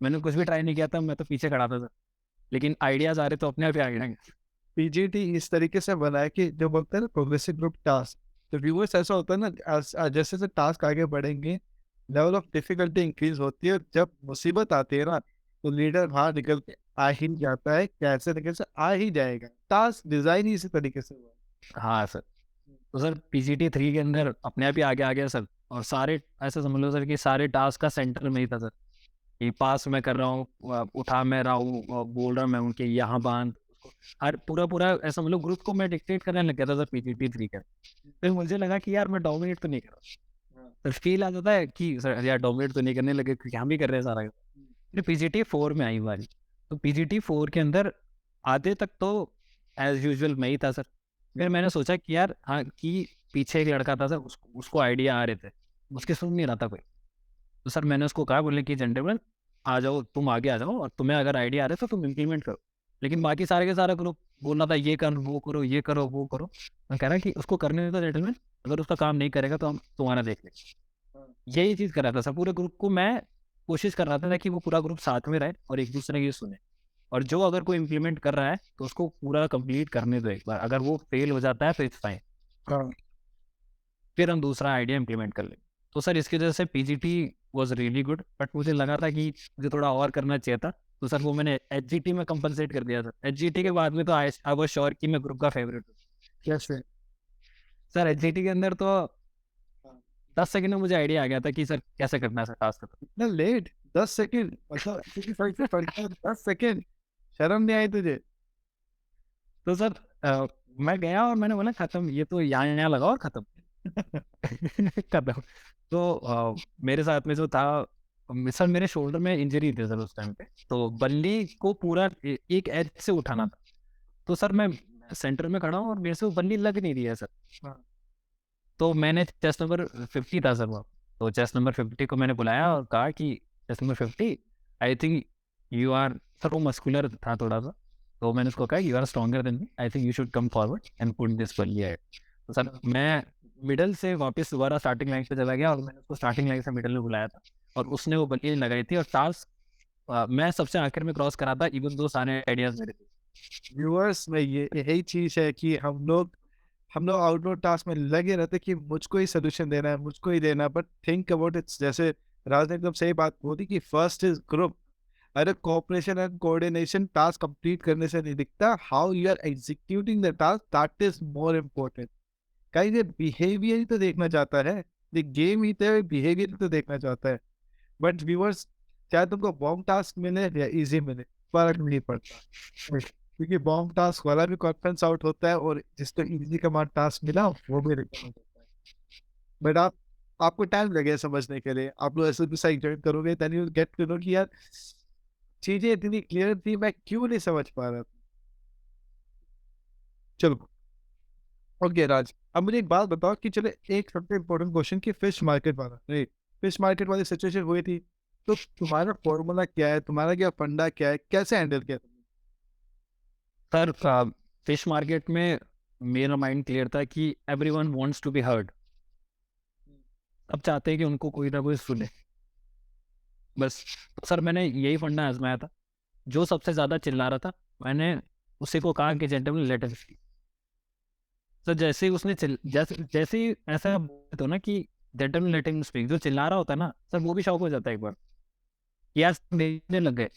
मैंने कुछ भी ट्राई नहीं किया था, मैं तो पीछे खड़ा था सर, लेकिन आइडियाज आ रहे तो अपने आप ही आगे आ गया। पीजीटी इस तरीके से बना है कि जो बोलते हैं ना प्रोग्रेसिव ग्रुप टास्क, तो व्यूअर्स ऐसा होता है ना, जैसे जैसे टास्क आगे बढ़ेंगे लेवल ऑफ डिफिकल्टी इंक्रीज होती है। जब मुसीबत आती है ना तो लीडर बाहर निकल के आ ही जाता है, कैसे निकल से आ ही जाएगा। टास्क डिजाइन ही इसी तरीके से हुआ है। हाँ सर। तो सर पीजीटी 3 के अंदर अपने आप ही आगे आ गया सर, और सारे ऐसे समझ लो सर कि सारे टास्क का सेंटर में ही था सर। ये पास मैं कर रहा हूँ, उठा मैं रहा हूँ, बोल रहा मैं हूँ कि यहाँ बांध उसको। हर पूरा पूरा ऐसा मतलब ग्रुप को मैं डिक्टेट करने लग गया था सर पीजीटी 3 का। फिर मुझे लगा कि यार मैं डोमिनेट तो नहीं कर रहा। तो फील आ जाता है कि सर यार डोमिनेट तो नहीं करने लगे, क्योंकि हम भी कर रहे हैं सारा। फिर पीजीटी 4 में आई वाली, तो पीजीटी 4 के अंदर आधे तक तो एज यूजुअल मैं ही था सर। फिर मैंने सोचा कि यार हाँ, कि पीछे एक लड़का था सर, उसको आइडिया आ रहे थे, उसके सुन नहीं रहा था कोई। तो सर मैंने उसको कहा, बोले कि जेंटलमैन आ जाओ, तुम आगे आ जाओ, और तुम्हें अगर आइडिया आ रहा है तो तुम इम्प्लीमेंट करो। लेकिन बाकी सारे के सारा ग्रुप बोल रहा था ये कर वो करो ये करो वो करो। मैं कह रहा कि उसको करने दो जेंटलमैन, अगर उसका काम नहीं करेगा तो हम तुम्हारा देख लेंगे। यही चीज़ कर रहा था सर। पूरे ग्रुप को मैं कोशिश कर रहा था कि वो पूरा ग्रुप साथ में रहे और एक दूसरे की सुने। और जो अगर कोई इम्प्लीमेंट कर रहा है तो उसको पूरा कंप्लीट करने दो एक बार, अगर वो फेल हो जाता है तो इट्स फाइन, हाँ, फिर हम दूसरा आइडिया इम्प्लीमेंट कर लेंगे। तो सर इसकी वजह से PGT was really good, but मुझे लगा था कि मुझे थोड़ा और करना चाहिए था। तो सर वो मैंने एचजीटी में कंपनसेट कर दिया सर। एचजीटी के बाद में तो आई वाज श्योर कि मैं ग्रुप का फेवरेट हूँ। कैसे? सर एचजीटी के अंदर तो 10 सेकंड में मुझे आइडिया आ गया था कि सर कैसे करना है सर टास्क खत्म। इतना लेट? 10 सेकेंड? मतलब 10 सेकेंड? शर्म नहीं आई तुझे? तो सर मैं गया और मैंने बोला खत्म, ये तो यहाँ लगाओ और खत्म। खत्म। तो मेरे साथ में जो था, सर मेरे शोल्डर में इंजरी थी सर उस टाइम पे, तो बल्ली को पूरा एक एज से उठाना था। तो सर मैं सेंटर में खड़ा हूँ और मेरे से वो बल्ली लग नहीं रही है सर। हाँ। तो मैंने चेस्ट नंबर 50 था सर वो, तो चेस्ट नंबर 50 को मैंने बुलाया और कहा कि chest number 50, I think you are, sir वो मस्कुलर था थोड़ा सा, तो मैंने उसको कहा you are stronger than me, I think you should come forward and put this बल्ली एट। तो सर मैं मिडल से वापस दोबारा स्टार्टिंग लाइन पे चला गया और मैंने उसको स्टार्टिंग लाइन से मिडल में बुलाया था, और उसने वो बल्ली लगाई थी। और टास्क मैं सबसे आखिर में क्रॉस करा था, इवन दो सारे आइडियाज मेरे थे। व्यूअर्स में ये यही चीज है कि हम लोग आउटडोर टास्क में लगे रहते कि मुझको ही सोल्यूशन देना है, मुझको ही देना। बट थिंक अबाउट इट, जैसे राज ने एकदम सही बात बोली कि फर्स्ट इज ग्रुप। अरे cooperation and coordination task complete करने से नहीं दिखता, how you are executing the task that is more important. कहीं ये बिहेवियर ही तो देखना चाहता है, ये गेम ही तो बिहेवियर तो देखना चाहता है। बट व्यूअर्स, चाहे तुमको बॉम्ब टास्क मिले या इजी मिले, फर्क नहीं पड़ता, क्योंकि बॉम्ब टास्क वाला भी कॉन्फिडेंस आउट होता है और जिसको इजी कमांड टास्क मिला वो भी रिकमेंड होता है। बट आपको टाइम लगेगा समझने के लिए। आप लोग ऐसे भी साइट ज्वाइन करोगे then you get to know कि यार चीजें इतनी क्लियर थी, मैं क्यों नहीं समझ पा रहा था। चलो, ओके राज, अब मुझे एक बात बताओ कि चले एक सबसे इम्पोर्टेंट क्वेश्चन कि फिश मार्केट वाला, नहीं, फिश मार्केट वाली सिचुएशन हुई थी, तो तुम्हारा फॉर्मूला क्या है, तुम्हारा क्या फंडा क्या है, कैसे हैंडल किया तुमने? सर फिश मार्केट में मेरा माइंड क्लियर था कि everyone wants to be heard. अब चाहते हैं कि उनको कोई ना कोई सुने बस। तो सर मैंने यही फंडा आजमाया था। जो सबसे ज़्यादा चिल्ला रहा था मैंने उसी को कहा कि gentleman let him speak. Sir जैसे ही उसने जैसे ही ऐसा बोलते हो ना कि जेंटलमैन लेट हिम स्पीक, जो चिल्ला रहा होता है ना सर वो भी शॉक हो जाता है एक बार कि यार देखने लग गए,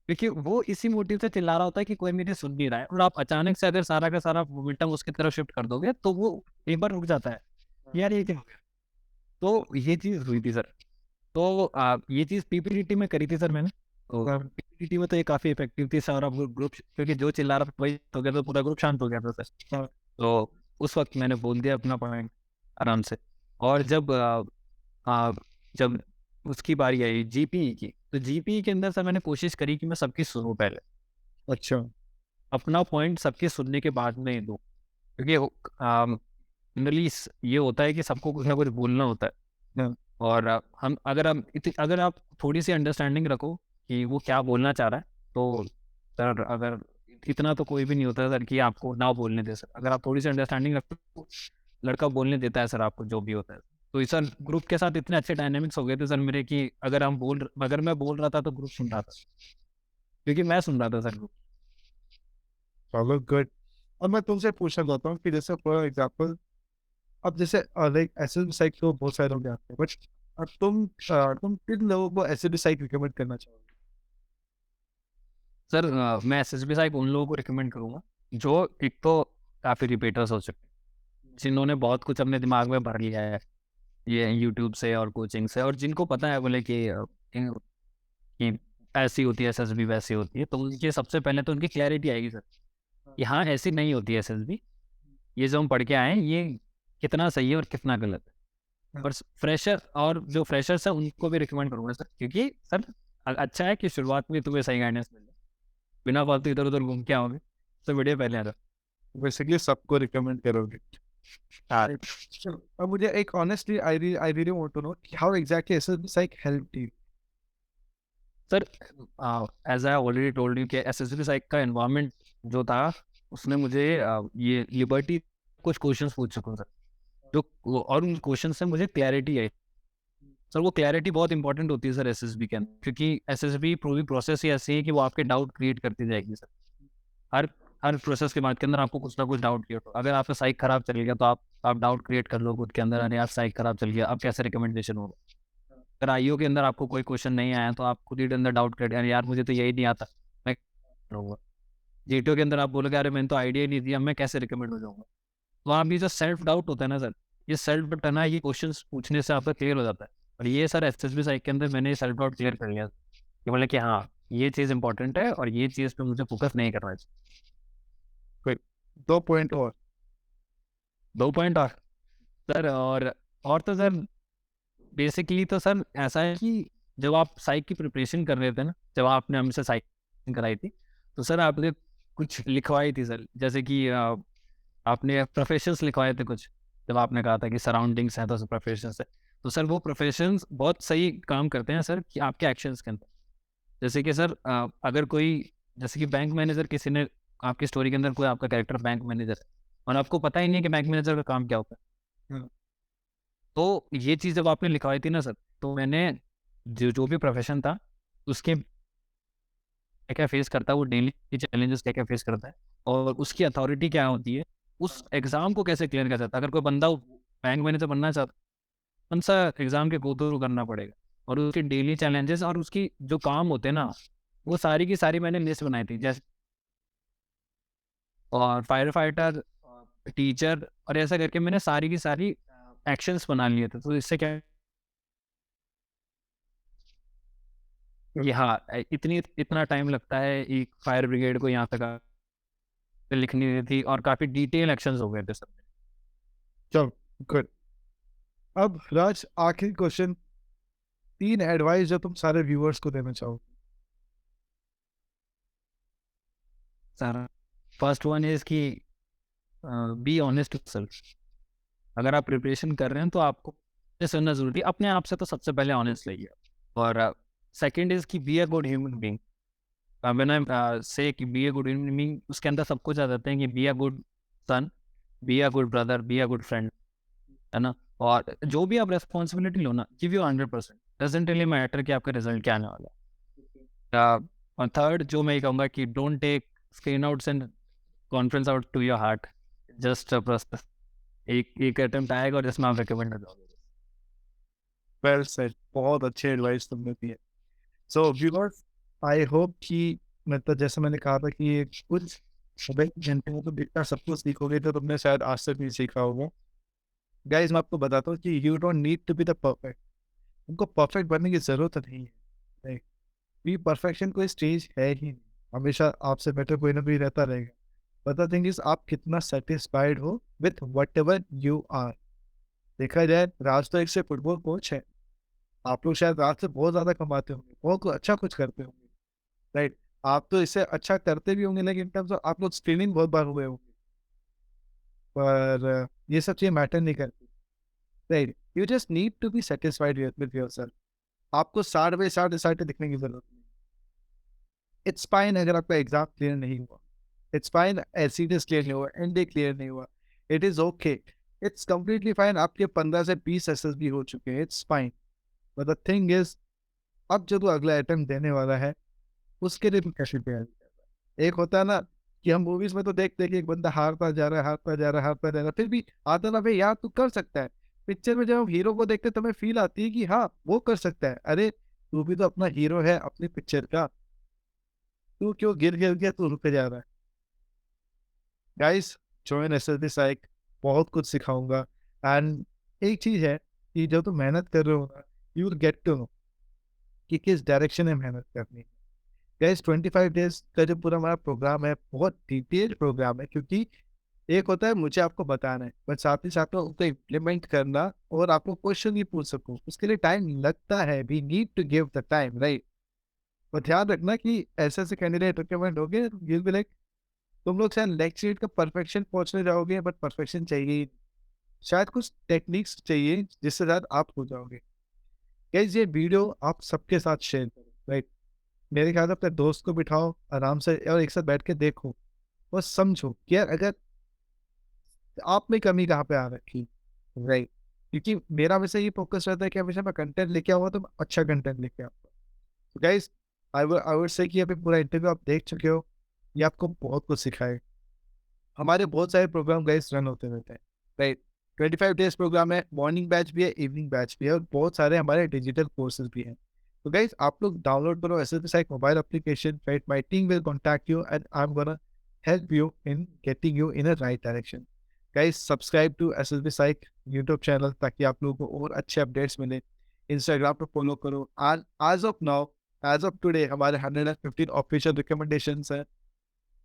क्योंकि वो इसी मोटिव से चिल्ला रहा होता है कि कोई मेरी सुन नहीं रहा है, और आप अचानक से अगर सारा का सारा मोमेंटम उसकी तरफ शिफ्ट कर दोगे तो वो एक बार रुक जाता है कि यार ये क्या हो गया। तो ये चीज़ हुई थी सर। तो ये चीज़ पीपीटीटी में करी थी सर मैंने। तो पीपीटीटी में तो ये काफ़ी इफेक्टिव थी सर। अब ग्रुप, क्योंकि जो चिल्ला रहा था वही हो गया तो पूरा ग्रुप शांत हो गया था सर। तो उस वक्त मैंने बोल दिया अपना पॉइंट आराम से। और जब उसकी बारी आई जीपीई की, तो जीपीई के अंदर सर मैंने कोशिश करी कि मैं सबकी सुनूं पहले, अच्छा। अपना पॉइंट सबके सुनने के बाद में दूं, क्योंकि जनरली ये होता है कि सबको कुछ ना कुछ बोलना होता है। हाँ। और अगर आप थोड़ी सी अंडरस्टैंडिंग रखो कि वो क्या बोलना चाह रहा है, तो सर अगर इतना तो कोई भी नहीं होता सर कि आपको ना बोलने दे सर। अगर आप थोड़ी सी अंडरस्टैंडिंग रखते हो तो लड़का बोलने देता है सर आपको जो भी होता है। तो इस सर ग्रुप के साथ इतने अच्छे डायनेमिक्स हो गए थे सर मेरे कि अगर मैं बोल रहा था तो ग्रुप सुन रहा था, क्योंकि मैं सुन रहा था सर ग्रुप। चलो गुड। और मैं तुमसे पूछना चाहता हूँ कि जैसे फॉर एग्जाम्पल, अब जैसे लाइक एसिड साइट तो बहुत सारे लोग आते हैं, बट अब तुम किन लोगों को एसिड साइट रिकमेंड करना चाहोगे? सर मैं एसएसबी साइट उन लोगों को रिकमेंड करूंगा जो एक तो काफ़ी रिपीटर्स हो चुके हैं, जिन्होंने बहुत कुछ अपने दिमाग में भर लिया है ये यूट्यूब से और कोचिंग से, और जिनको पता है बोले कि ऐसी होती है एसएसबी वैसी होती है, तो उनके सबसे पहले तो उनकी क्लैरिटी आएगी सर कि हाँ ऐसी नहीं होती है एसएसबी। ये जो हम पढ़ के आए हैं ये कितना सही है और कितना गलत है। पर फ्रेशर, और जो फ्रेशर्स है उनको भी रिकमेंड करूँगा सर, क्योंकि सर अच्छा है कि शुरुआत में तुम्हें सही गाइडेंस मिल जाए, बिना फालतू इधर उधर घूम के आओगे तो वीडियो पहले आ रहा। बेसिकली सबको रिकमेंड करोगे? हाँ चलो, अब मुझे एक honestly I really want to know how exactly acid site helped you. Sir as I already told you कि एसएसबी साइक का एनवायरनमेंट जो था उसने मुझे ये लिबर्टी कुछ क्वेश्चंस पूछ चुका हूँ सर, और उन क्वेश्चन से मुझे क्लैरिटी आई सर। वो क्लैरिटी बहुत इंपॉर्टेंट होती है सर एसएसबी के अंदर, क्योंकि एसएसबी पूरी प्रोसेस ही ऐसी है कि वो आपके डाउट क्रिएट करती जाएगी सर। हर हर प्रोसेस के बाद के अंदर आपको कुछ ना कुछ डाउट क्रिएट हो। अगर आपका साइक खराब चल गया तो आप डाउट क्रिएट कर लो खुद के अंदर, अरे यार साइक खराब चल गया अब कैसे रिकमेंडेशन होगा। अगर आईओ के अंदर आपको कोई क्वेश्चन नहीं आया तो आप खुद ही अंदर डाउट क्रिएट, अरे यार मुझे तो यही नहीं आता, मैं करूँगा। जीटीओ के अंदर आप बोलोगे अरे मैंने तो आइडिया ही नहीं दिया, मैं कैसे रिकमेंड हो जाऊँगा। तो आप ये जो सेल्फ डाउट होता है ना सर, ये सेल्फ डाउट है ना, ये क्वेश्चन पूछने से आपका क्लियर हो जाता है। और ये सर एसएसबी साइक के अंदर मैंने सेल्फ डाउट क्लियर कर लिया कि बोले कि हाँ ये चीज़ इंपॉर्टेंट है और ये चीज़ पे मुझे फोकस नहीं करना चाहिए। 2 पॉइंट और 2 पॉइंट और सर, और तो सर बेसिकली तो सर ऐसा है कि जब आप साइक की प्रिपरेशन कर रहे थे ना, जब आपने हमसे साइक कराई थी, तो सर आपने कुछ लिखवाई थी सर, जैसे कि आपने प्रोफेशंस लिखवाए थे कुछ। जब आपने कहा था कि सराउंडिंग्स हैं तो प्रोफेशंस है, तो सर वो प्रोफेशंस बहुत सही काम करते हैं सर कि आपके एक्शंस के अंदर। जैसे कि सर अगर कोई, जैसे कि बैंक मैनेजर, किसी ने आपकी स्टोरी के अंदर कोई आपका कैरेक्टर बैंक मैनेजर है और आपको पता ही नहीं कि बैंक मैनेजर का काम क्या होता है। तो ये चीज़ जब आपने लिखवाई थी ना सर, तो मैंने जो भी प्रोफेशन था उसके क्या क्या फेस करता है, वो डेली के चैलेंजेस क्या क्या फेस करता है और उसकी अथॉरिटी क्या होती है, उस एग्ज़ाम को कैसे क्लियर कर सकता है। अगर कोई बंदा बैंक मैनेजर बनना चाहता है, कौन सा एग्ज़ाम के गो थ्रू करना पड़ेगा, और उसके डेली चैलेंजेस और उसकी जो काम होते हैं ना, वो सारी की सारी मैंने लिस्ट बनाई थी। जैसे और फायर फाइटर, टीचर, और ऐसा करके मैंने सारी की सारी एक्शंस बना लिए थे। तो इससे क्या कि हाँ इतना टाइम लगता है एक फायर ब्रिगेड को यहाँ तक लिखनी थी, और काफ़ी डिटेल एक्शंस हो गए थे सब। चलो गुड। अब राज, आखिरी क्वेश्चन, 3 एडवाइस जो तुम सारे व्यूअर्स को देना चाहो। सर फर्स्ट वन इज कि बी ऑनेस्ट टू सेल्फ। अगर आप प्रिपरेशन कर रहे हैं तो आपको ये सुनना जरूरी है, अपने आप से तो सबसे पहले ऑनेस्ट रहिए। और सेकंड इज कि be a good human being. When I say कि be a good human being, उसके अंदर सब कुछ आ जाते हैं कि be a good son, be a good brother, be a good friend, है ना। और जो भी आप रिस्पॉन्सिबिलिटी लो ना, give you 100%, doesn't really matter कि आपका रिजल्ट क्या आने वाला है। और थर्ड जो मैं ये कहूँगा कि don't take screen outs and conference out to your heart, just process. एक अटेम्प्ट आएगा और जिसमें आप रिकमेंड हो जाओगे। वेल सेड, बहुत अच्छी एडवाइस तुमने दी है। सो व्यूअर्स, आई होप कि मतलब जैसे मैंने कहा था कि ये कुछ घंटे में तो इतना सब कुछ सीखोगे तो तुमने शायद आज तक नहीं सीखा होगा। गाइस मैं आपको बताता हूँ कि you don't need to be the perfect. तुमको परफेक्ट बनने की जरूरत नहीं है। नहीं, ये परफेक्शन कोई स्टेज है ही नहीं। हमेशा आपसे बेटर कोई ना कोई रहता रहेगा। बट द थिंग इज आप कितना सेटिस्फाइड हो with whatever you are. देखा जाए राज तो एक से फुटबॉल कोच है। आप लोग शायद राज से बहुत ज्यादा कमाते होंगे, बहुत अच्छा कुछ करते होंगे, राइट। आप तो इससे अच्छा करते भी होंगे, लेकिन टर्म्स ऑफ आप लोग स्क्रीनिंग बहुत बार हुए होंगे, पर ये सब चीजें मैटर नहीं करती, right. You just need to be satisfied with yourself. आपको 60/60 दिखने की जरूरत नहीं। इट्स फाइन अगर आपका एग्जाम क्लियर नहीं हुआ, इट्स फाइन एलसीडीएस क्लियर नहीं हुआ, एनडी क्लियर नहीं हुआ, it is okay, it's completely fine. आपके 15 से 20 एसएसबी हो चुके हैं, it's fine. But the thing is, अब जो तू अगला अटेम्प्ट देने वाला है उसके लिए भी कैसे तैयारी कर रहा है। एक होता है ना कि हम मूवीज में तो देखते हैं कि एक बंदा हारता जा रहा है, हारता जा रहा है, हारता जा रहा है, फिर भी आता ना भाई यार तू कर सकता है। पिक्चर में जब हम हीरो को देखते हैं तो हमें फील आती है कि हाँ वो कर सकता है। अरे तू भी तो अपना हीरो है अपनी पिक्चर का, तू क्यों गिर गिर के तू रुक जा रहा है। गाइस जॉइन एसएसबी साइक, बहुत कुछ सिखाऊंगा। एंड एक चीज है कि जब तुम मेहनत कर रहे हो ना, you will get to know कि किस डायरेक्शन में मेहनत करनी है। गाइस 25 डेज का जो पूरा हमारा प्रोग्राम है बहुत डिटेल्ड प्रोग्राम है, क्योंकि एक होता है मुझे आपको बताना है, बट साथ ही साथ में उसको इम्प्लीमेंट करना और आपको क्वेश्चन भी पूछ सको, उसके लिए टाइम लगता है। We need to give the time, right. और ध्यान रखना कि ऐसे ऐसे कैंडिडेट रिकमेंड हो गए, यू बी लाइक तुम लोग शायद नेक्स्ट शीट का परफेक्शन पहुंचने जाओगे, बट परफेक्शन चाहिए ही नहीं। शायद कुछ टेक्निक्स चाहिए जिससे शायद आप हो जाओगे। गाइस ये वीडियो आप सबके साथ शेयर करो, राइट। मेरे ख्याल से अपने दोस्त को बिठाओ आराम से और एक साथ बैठ के देखो और समझो कि यार अगर आप में कमी कहाँ पे आ रखी, राइट। क्योंकि मेरा वैसे ये फोकस रहता है कि हमेशा मैं कंटेंट लेके आऊँगा तो मैं अच्छा कंटेंट लेके आऊँगा। तो गाइस आई वुड से कि अभी पूरा इंटरव्यू आप देख चुके हो, ये आपको बहुत कुछ सिखाए। हमारे बहुत सारे प्रोग्राम गाइस रन होते रहते हैं, राइट। 25 डेज प्रोग्राम है, मॉर्निंग बैच भी है, इवनिंग बैच भी है, और बहुत सारे हमारे डिजिटल कोर्सेज भी हैं। तो गाइस आप लोग डाउनलोड करो SSB psych mobile application, right. My team will contact you and I am gonna help you in getting you in a right direction. Guys, subscribe to SSB Psych YouTube channel ताकि आप लोगों को और अच्छे updates मिले। Instagram पे follow करो। आज एज ऑफ टुडे हमारे 115 ऑफिशियल रिकमेंडेशंस हैं।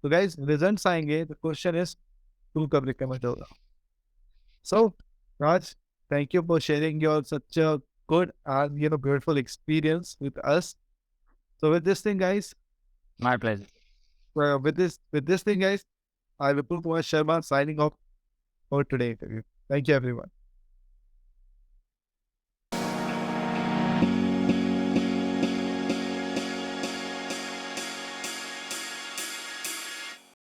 तो गाइस रिजल्ट्स आएंगे, द क्वेश्चन इज तू कब रिकमेंड होगा। सो राज, thank you for sharing your such a good and beautiful experience with us. So with this thing guys, my pleasure. with this thing guys, I Vipul Kumar Sharma signing off for today's interview. Thank you, everyone.